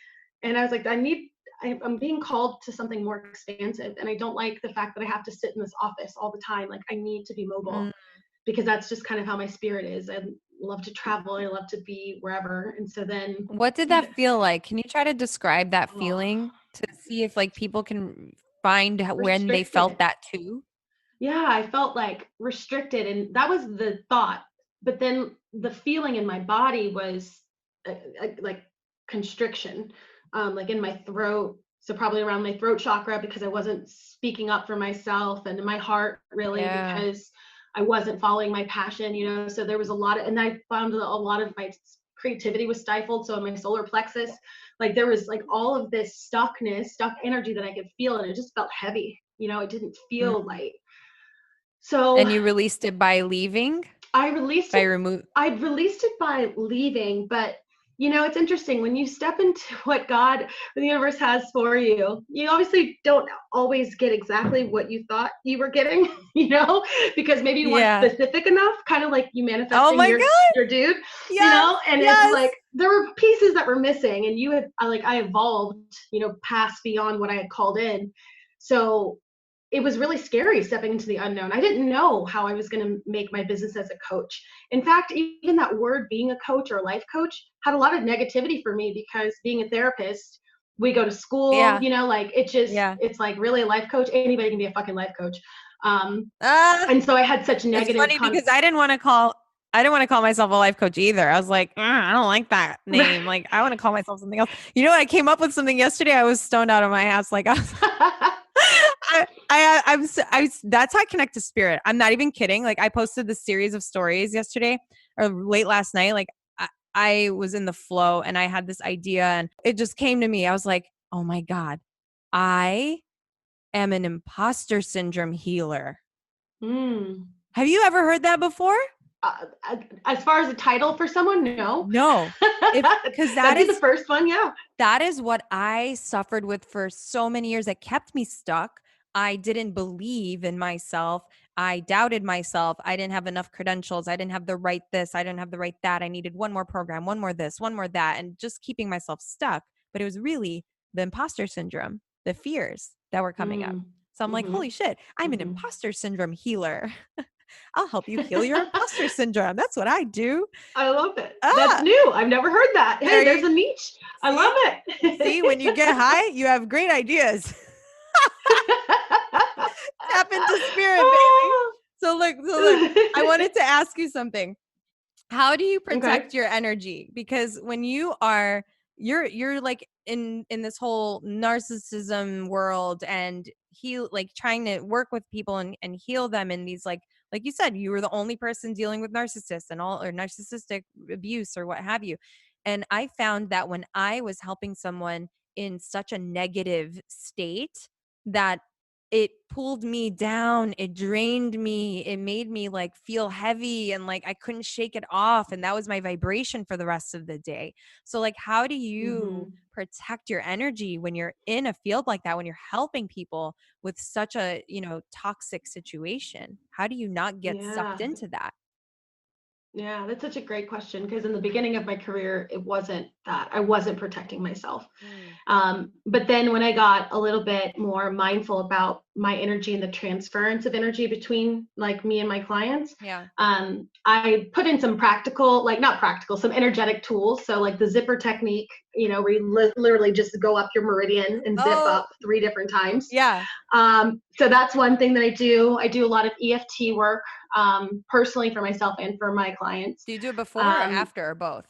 and I was like, I'm being called to something more expansive, and I don't like the fact that I have to sit in this office all the time. Like I need to be mobile, Mm, because that's just kind of how my spirit is. And love to travel. I love to be wherever. And so then, What did that feel like? Can you try to describe that oh, feeling to see if like people can find when they felt restricted. that too? Yeah, I felt like restricted, and that was the thought. But then the feeling in my body was like constriction, like in my throat. So probably around my throat chakra because I wasn't speaking up for myself, and in my heart really Yeah. because I wasn't following my passion. So there was a lot of, and I found that a lot of my creativity was stifled. So in my solar plexus, like there was like all of this stuck energy that I could feel, and it just felt heavy. It didn't feel Mm. light. So And you released it by leaving? I released By it. remove I released it by leaving, but it's interesting when you step into what God, the universe has for you. You obviously don't always get exactly what you thought you were getting, because maybe you weren't Yeah. specific enough, kind of like you Oh manifesting my God. your dude, Yes. and it's Yes. like there were pieces that were missing, and I evolved, past beyond what I had called in. So it was really scary stepping into the unknown. I didn't know how I was going to make my business as a coach. In fact, even that word being a coach or a life coach had a lot of negativity for me because being a therapist, we go to school, Yeah. like Yeah. it's like really a life coach. Anybody can be a fucking life coach. Uh, And so I had such it's negative funny because I didn't want to call myself a life coach either. I was like, I don't like that name. Like, I want to call myself something else. You know, I came up with something yesterday. I was stoned out of my ass. Like, I was, that's how I connect to spirit. I'm not even kidding. Like, I posted this series of stories yesterday or late last night. Like, I was in the flow and I had this idea and it just came to me. I was like, oh my God, I am an imposter syndrome healer. mm. Have you ever heard that before? As far as a title for someone, no. No. If because That'd be the first one, yeah. that is what I suffered with for so many years that kept me stuck. I didn't believe in myself. I doubted myself. I didn't have enough credentials. I didn't have the right this. I didn't have the right that. I needed one more program, one more this, one more that, and just keeping myself stuck. But it was really the imposter syndrome, the fears that were coming up. Mm. So I'm like, Mm-hmm. holy shit, I'm an Mm-hmm. imposter syndrome healer. I'll help you heal your imposter syndrome. That's what I do. I love it. That's Ah, new. I've never heard that. Hey, there there's you a niche. I love see. See, when you it. get high, you have great ideas. Tap into spirit, baby. So look, I wanted to ask you something. How do you Okay. protect your energy? Because when you're like in this whole narcissism world and heal, like trying to work with people and heal them in these like you said, you were the only person dealing with narcissists and all or narcissistic abuse or what have you. And I found that when I was helping someone in such a negative state that it pulled me down, it drained me, it made me like feel heavy and like I couldn't shake it off, and that was my vibration for the rest of the day. So like how do you Mm-hmm. protect your energy when you're in a field like that, when you're helping people with such a, toxic situation? How do you not get sucked Yeah. into that? Yeah, that's such a great question because in the beginning of my career, it wasn't that. I wasn't protecting myself. Mm, But then when I got a little bit more mindful about my energy and the transference of energy between like me and my clients, yeah. I put in some practical, like not practical, some energetic tools. So like the zipper technique, where you literally just go up your meridian and zip Oh, up 3 different times. yeah. So that's one thing that I do. I do a lot of EFT work, personally for myself and for my clients. Do you do it before or Um, after or both?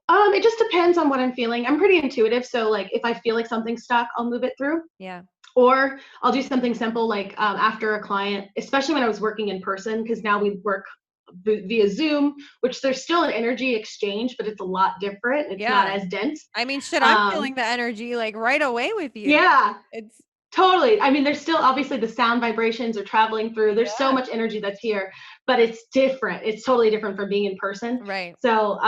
it just depends on what I'm feeling. I'm pretty intuitive, so like if I feel like something's stuck, I'll move it through. Yeah. Or I'll do something simple like after a client, especially when I was working in person, because now we work via Zoom, which there's still an energy exchange, but it's a lot different. It's not Yeah. as dense. I mean, shit, I'm feeling Um, the energy like right away with you. yeah, It's totally. I mean, there's still obviously the sound vibrations are traveling through. There's so yeah. much energy that's here, but it's different. It's totally different from being in person. Right. So,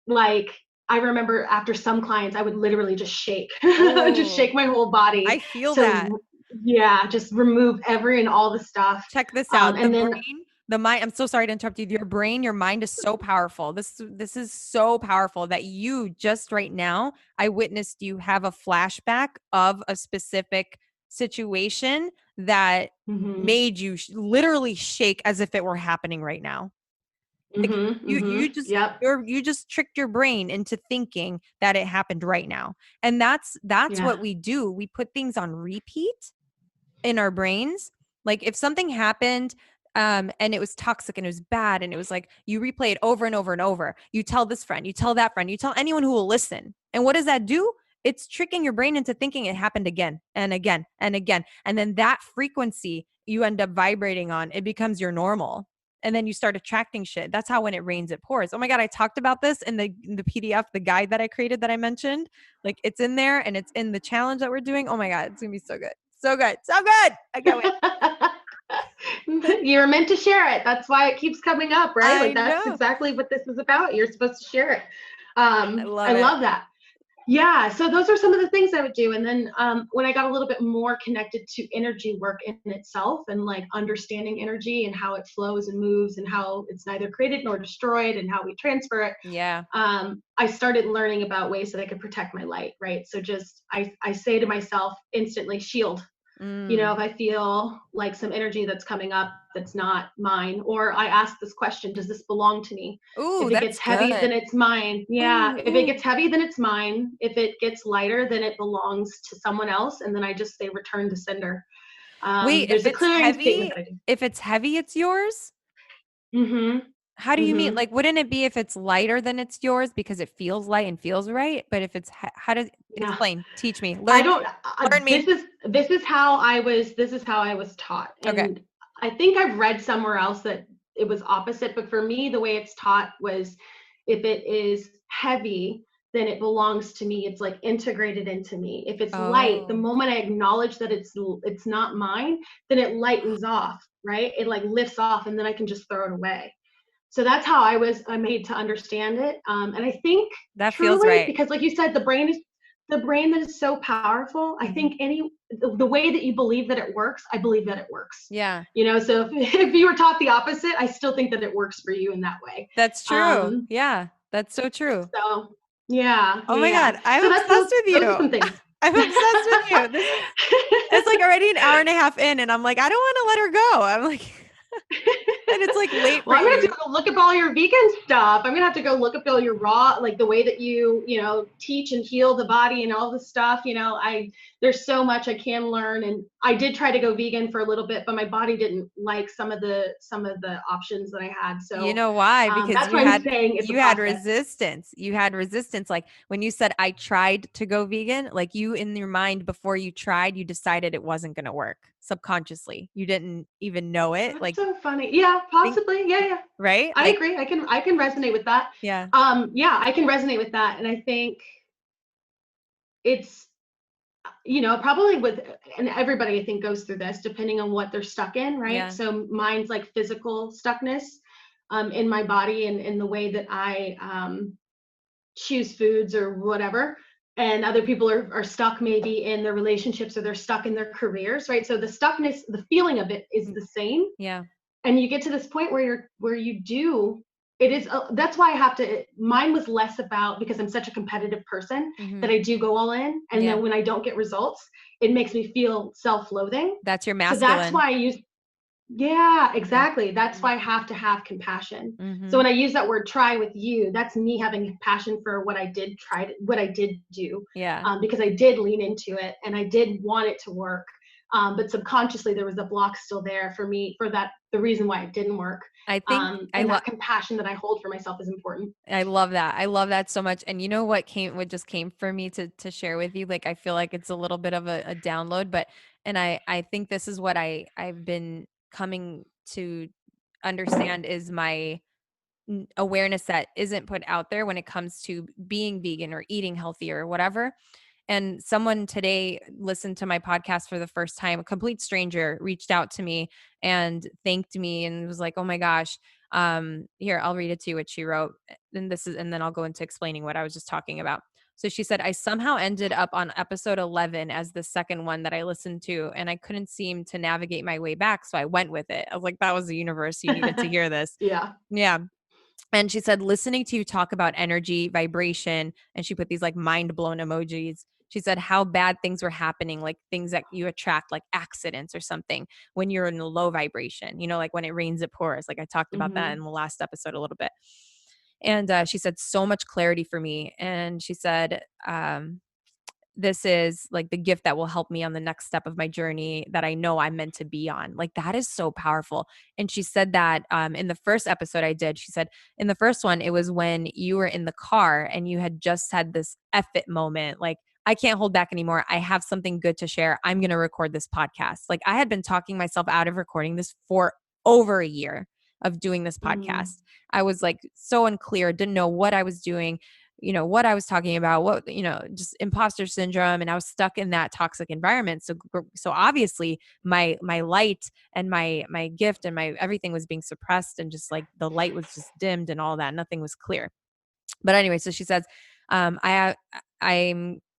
like I remember after some clients, I would literally just shake, just Oh, shake my whole body I feel that. to, yeah, just remove every and all the stuff. Check this out. The And then, brain, the mind, I'm so sorry to interrupt you. Your brain, your mind is so powerful. This is so powerful that you just right now, I witnessed you have a flashback of a specific situation that mhm. made you literally shake as if it were happening right now. Like Mm-hmm. you Mm-hmm. just Yep. you just tricked your brain into thinking that it happened right now. And that's Yeah. what we do. We put things on repeat in our brains. Like if something happened and it was toxic and it was bad and it was like you replay it over and over and over. You tell this friend, you tell that friend, you tell anyone who will listen. And what does that do? It's tricking your brain into thinking it happened again and again and again. And then that frequency you end up vibrating on, it becomes your normal. And then you start attracting shit. That's how when it rains, it pours. Oh my God, I talked about this in the PDF, the guide that I created that I mentioned. Like it's in there and it's in the challenge that we're doing. Oh my God, it's gonna be so good. So good. So good. I can't wait. You were meant to share it. That's why it keeps coming up, right? I Like that's know. exactly what this is about. You're supposed to share it. I I love it. love that. Yeah, so those are some of the things I would do. And then when I got a little bit more connected to energy work in itself and like understanding energy and how it flows and moves and how it's neither created nor destroyed and how we transfer it, Yeah. I started learning about ways that I could protect my light, right? So just I say to myself instantly, shield. You know, Mm. if I feel like some energy that's coming up that's not mine, or I ask this question, does this belong to me? Ooh, If it gets that's heavy, good. then it's mine. Yeah. Ooh, If it ooh. gets heavy, then it's mine. If it gets lighter, then it belongs to someone else. And then I just say return to sender. Wait, There's a clearing statement that I do. if it's heavy, it's yours? Mm-hmm. How do you mean? Mm-hmm. Like, wouldn't it be if it's lighter than it's yours because it feels light and feels right? But if it's, how does, Yeah. explain, teach me, I learn me, don't learn me. this is how I was taught. Okay. And I think I've read somewhere else that it was opposite, but for me the way it's taught was if it is heavy, then it belongs to me. It's like integrated into me. If it's light, the Oh, moment I acknowledge that it's not mine, then it lightens off, right? It like lifts off and then I can just throw it away. So that's how I was made to understand it. And I think that feels truly, right. because like you said, the brain that is so powerful. I Mhm. think the way that you believe that it works, I believe that it works. Yeah, You know, so if you were taught the opposite, I still think that it works for you in that way. that's true. Um, Yeah, that's so true. so yeah, Oh yeah, my yeah. God, I'm So that's obsessed with those are you. some things. I'm obsessed with you. This is, it's like already an hour and a half in, and I'm like, I don't want to let her go. I'm like, and it's like late for Well, I'm gonna have to you. go look up all your vegan stuff. I'm gonna have to go look up all your raw, like the way that you know, teach and heal the body and all this stuff. You know, there's so much I can learn, and I did try to go vegan for a little bit, but my body didn't like some of the options that I had. You So know why? Because that's why I'm saying it's a you had process. resistance. You had resistance. Like when you said I tried to go vegan, like you in your mind before you tried, you decided it wasn't going to work subconsciously. You didn't even know it. That's Like so funny. Yeah, think possibly. Yeah, yeah. right? I Like agree. I can resonate with that. yeah. Yeah, I can resonate with that, and I think it's probably with, and everybody I think goes through this depending on what they're stuck in, right? Yeah. So mine's like physical stuckness in my body and in the way that I choose foods or whatever. And other people are stuck maybe in their relationships or they're stuck in their careers, right? So the stuckness, the feeling of it is Mm, the same. yeah. And you get to this point where you do it is that's why I have to mine was less about because I'm such a competitive person that Mhm. I do go all in and Yeah. then when I don't get results it makes me feel self-loathing, That's your so that's masculine. why I use yeah, Yeah. exactly, that's why I have to have compassion. So Mhm. when I use that word try with you, that's me having compassion for what I did do, Yeah. because I did lean into it and I did want it to work, but subconsciously there was a block still there for me for that the reason why it didn't work, I think I and love that compassion that I hold for myself is important. I love that. I love that so much. And you know what just came for me to share with you? Like I feel like it's a little bit of a download, but and I think this is what I've been coming to understand is my awareness that isn't put out there when it comes to being vegan or eating healthier or whatever. And someone today listened to my podcast for the first time. A complete stranger reached out to me and thanked me and was like, "Oh my gosh, here, I'll read it to you what she wrote." And then I'll go into explaining what I was just talking about. So she said, "I somehow ended up on episode 11 as the second one that I listened to, and I couldn't seem to navigate my way back. So I went with it. I was like, that was the universe. You needed to hear this." Yeah. Yeah. And she said, listening to you talk about energy, vibration, and she put these like mind blown emojis. She said how bad things were happening, like things that you attract, like accidents or something when you're in a low vibration, like when it rains, it pours. Like I talked about that Mm-hmm. in the last episode a little bit. And she said so much clarity for me. And she said, this is like the gift that will help me on the next step of my journey that I know I'm meant to be on. Like that is so powerful. And she said that in the first episode I did, she said in the first one, it was when you were in the car and you had just had this F it moment. Like, I can't hold back anymore. I have something good to share. I'm going to record this podcast. Like I had been talking myself out of recording this for over a year of doing this Mm-hmm. podcast. I was like so unclear, didn't know what I was doing, what I was talking about, just imposter syndrome. And I was stuck in that toxic environment. So obviously my light and my gift and my everything was being suppressed, and just like the light was just dimmed and all that. Nothing was clear. But anyway, so she says, I'm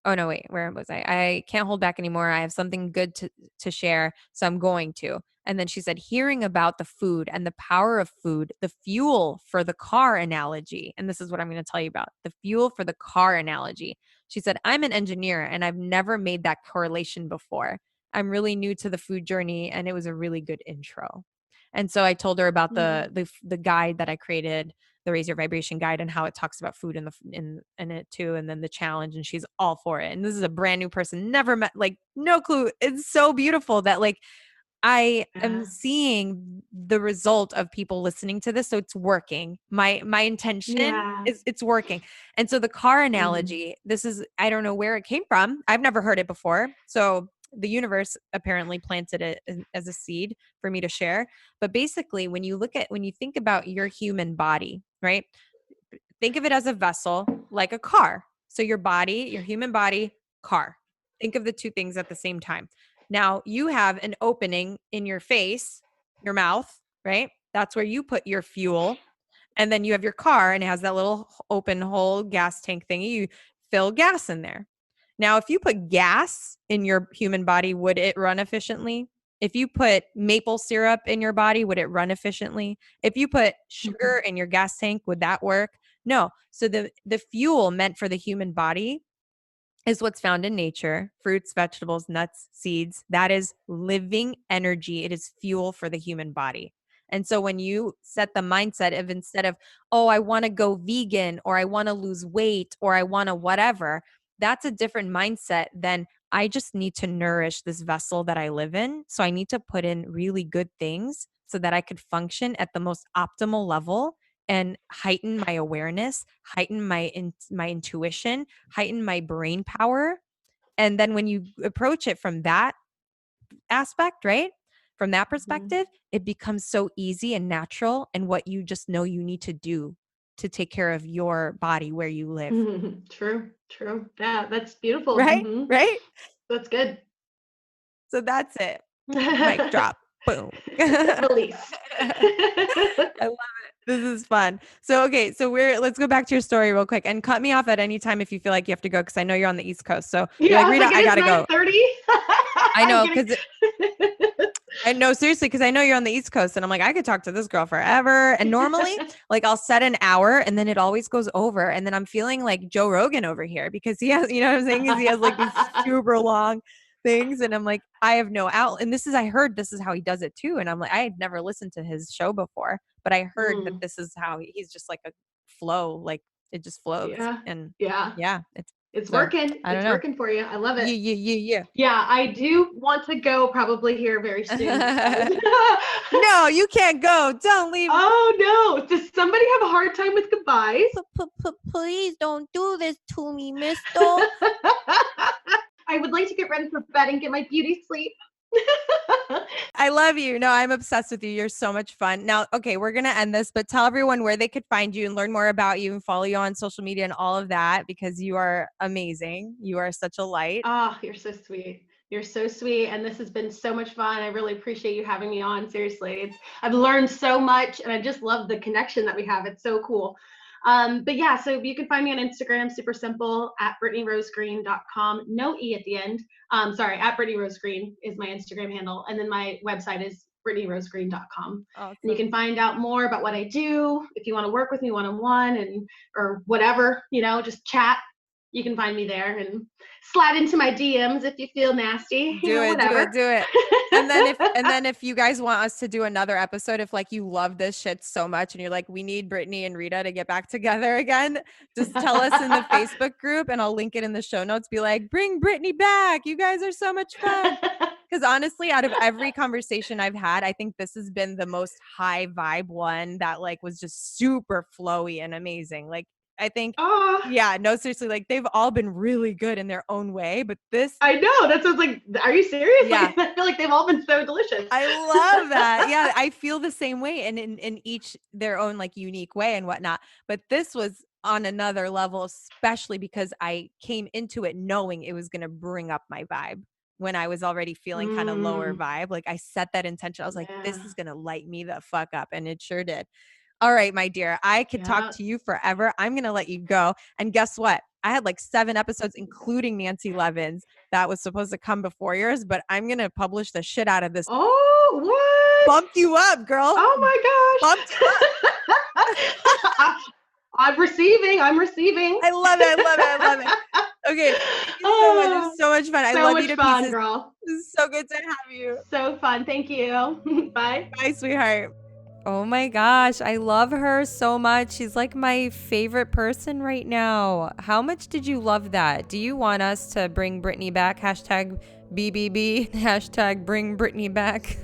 oh no, wait, where was I? I can't hold back anymore. I have something good to share. So I'm going to. And then she said, hearing about the food and the power of food, the fuel for the car analogy. And this is what I'm going to tell you about the fuel for the car analogy. She said, I'm an engineer and I've never made that correlation before. I'm really new to the food journey, and it was a really good intro. And so I told her about Mm-hmm. the guide that I created, the Raise Your Vibration guide, and how it talks about food in it too, and then the challenge, and she's all for it. And this is a brand new person, never met, like no clue. It's so beautiful that like I am Yeah. seeing the result of people listening to this. So it's working. My intention Yeah. is it's working. And so the car Mm-hmm. analogy, this is, I don't know where it came from. I've never heard it before. So the universe apparently planted it as a seed for me to share. But basically, when you think about your human body, right? Think of it as a vessel, like a car. So your body, your human body, car. Think of the two things at the same time. Now you have an opening in your face, your mouth, right? That's where you put your fuel. And then you have your car and it has that little open hole gas tank thingy. You fill gas in there. Now, if you put gas in your human body, would it run efficiently? If you put maple syrup in your body, would it run efficiently? If you put Mm-hmm. sugar in your gas tank, would that work? No. So the fuel meant for the human body is what's found in nature: fruits, vegetables, nuts, seeds. That is living energy. It is fuel for the human body. And so when you set the mindset of, instead of, oh, I want to go vegan, or I want to lose weight, or I want to whatever, that's a different mindset than, I just need to nourish this vessel that I live in. So I need to put in really good things so that I could function at the most optimal level and heighten my awareness, heighten my intuition, heighten my brain power. And then when you approach it from that aspect, right? From that perspective, it becomes so easy and natural, and what you just know you need to do to take care of your body where you live. Mm-hmm. True. True. Yeah, that's beautiful. Right? Mm-hmm. Right? That's good. So that's it. Mic drop. Boom. Release. I love it. This is fun. So okay, so let's go back to your story real quick, and cut me off at any time if you feel like you have to go, because I know you're on the East Coast. So you're Yeah, like, I was Rita, like, it I is gotta go. 9:30. I I'm know, getting because I know, seriously, because I know you're on the East Coast, and I'm like, I could talk to this girl forever. And normally, like, I'll set an hour, and then it always goes over, and then I'm feeling like Joe Rogan over here, because he has, you know what I'm saying? Is he has like these super long things, and I'm like, I have no out. And I heard this is how he does it too. And I'm like, I had never listened to his show before, but I heard that Mm, this is how he's just like a flow, like it just flows. yeah. And Yeah. yeah, it's It's so working. I don't It's know. working for you. I love it. Yeah, yeah, yeah, Yeah, I do want to go probably here very soon because yeah. No, you can't go. Don't leave. oh no, does somebody have a hard time with goodbyes? Please don't do this to me, mister. I would like to get ready for bed and get my beauty sleep. I love you. No, I'm obsessed with you. You're so much fun. Now, okay, we're going to end this, but tell everyone where they could find you and learn more about you and follow you on social media and all of that, because you are amazing. You are such a light. Oh, you're so sweet. You're so sweet. And this has been so much fun. I really appreciate you having me on. Seriously. I've learned so much and I just love the connection that we have. It's so cool. But yeah, so you can find me on Instagram, super simple, at BrittanyRoseGreen.com. No E at the end. Sorry, at Brittany Rose Green is my Instagram handle. And then my website is BrittanyRoseGreen.com. And you Awesome. can find out more about what I do. If you want to work with me one-on-one and or whatever, just chat, you can find me there and slide into my DMs if you feel nasty, Do it, do whatever. it, do it. And then if you guys want us to do another episode, if like you love this shit so much and you're like, we need Brittany and Rita to get back together again, just tell us in the Facebook group and I'll link it in the show notes. Be like, bring Brittany back. You guys are so much fun. Because honestly, out of every conversation I've had, I think this has been the most high vibe one that like was just super flowy and amazing. Like I think, Oh, yeah, no, seriously, like they've all been really good in their own way, but this, I know. That's what's like, are you serious? yeah, Like, I feel like they've all been so delicious. I love that. Yeah, I feel the same way and in each their own like unique way and whatnot. But this was on another level, especially because I came into it knowing it was going to bring up my vibe when I was already feeling kind of lower Mm, vibe. Like I set that intention. I was like, this yeah. is going to light me the fuck up. And it sure did. All right, my dear, I could talk Yeah. to you forever. I'm going to let you go. And guess what? I had like 7 episodes, including Nancy Levins, that was supposed to come before yours, but I'm going to publish the shit out of this. Oh, what? Bumped you up, girl. Oh my Bumped you up. gosh. I'm receiving. I'm receiving. I love it. I love it. I love it. Okay. Thank you so much. It was so much fun. I So love much you to fun, pieces. girl. It was so good to have you. So fun. Thank you. Bye. Bye, sweetheart. Oh my gosh, I love her so much. She's like my favorite person right now. How much did you love that? Do you want us to bring Brittany back? Hashtag BBB. Hashtag bring Brittany back.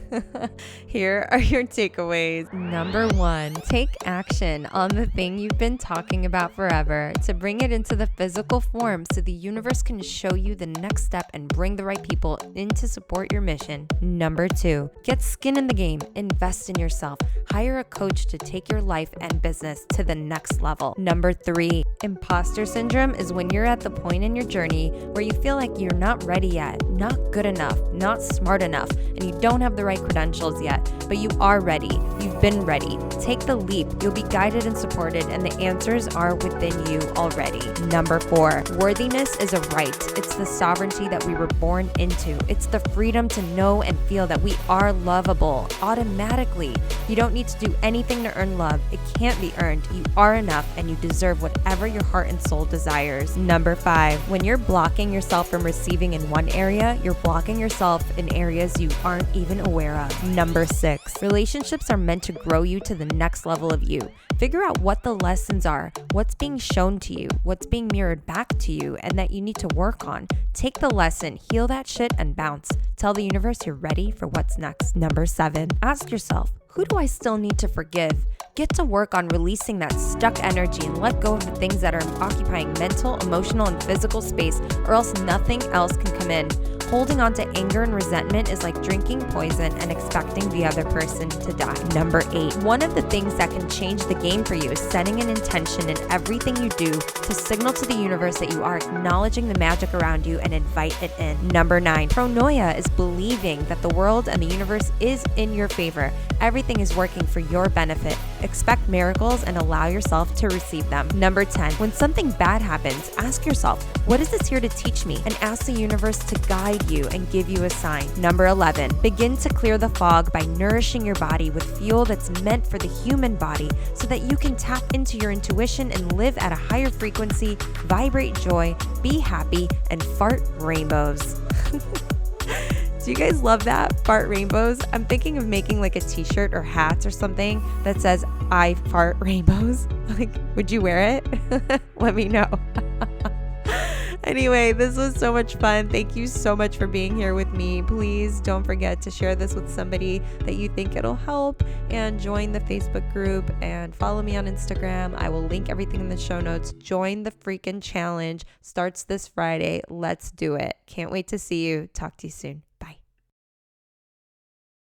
Here are your takeaways. Number 1, take action on the thing you've been talking about forever to bring it into the physical form so the universe can show you the next step and bring the right people in to support your mission. Number 2, get skin in the game. Invest in yourself. Hire a coach to take your life and business to the next level. Number 3, imposter syndrome is when you're at the point in your journey where you feel like you're not ready yet, not good enough, not smart enough, and you don't have the right credentials yet, but you are ready. You've been ready. Take the leap. You'll be guided and supported, and the answers are within you already. Number 4, worthiness is a right. It's the sovereignty that we were born into. It's the freedom to know and feel that we are lovable automatically. You don't need to do anything to earn love. It can't be earned. You are enough, and you deserve whatever your heart and soul desires. Number 5, when you're blocking yourself from receiving in one area, you're blocking yourself in areas you aren't even aware of. Number 6, relationships are meant to grow you to the next level of you. Figure out what the lessons are, what's being shown to you, what's being mirrored back to you, and that you need to work on. Take the lesson, heal that shit, and bounce. Tell the universe you're ready for what's next. Number 7, ask yourself, who do I still need to forgive? Get to work on releasing that stuck energy and let go of the things that are occupying mental, emotional, and physical space, or else nothing else can come in. Holding on to anger and resentment is like drinking poison and expecting the other person to die. Number 8, one of the things that can change the game for you is setting an intention in everything you do to signal to the universe that you are acknowledging the magic around you and invite it in. Number 9, pronoia is believing that the world and the universe is in your favor. Everything is working for your benefit. Expect miracles and allow yourself to receive them. Number 10, when something bad happens, ask yourself, what is this here to teach me? And ask the universe to guide you and give you a sign. Number 11, begin to clear the fog by nourishing your body with fuel that's meant for the human body so that you can tap into your intuition and live at a higher frequency, vibrate joy, be happy, and fart rainbows. Do you guys love that? Fart rainbows? I'm thinking of making like a t-shirt or hats or something that says I fart rainbows. Like, would you wear it? Let me know. Anyway, this was so much fun. Thank you so much for being here with me. Please don't forget to share this with somebody that you think it'll help, and join the Facebook group and follow me on Instagram. I will link everything in the show notes. Join the freaking challenge. Starts this Friday. Let's do it. Can't wait to see you. Talk to you soon.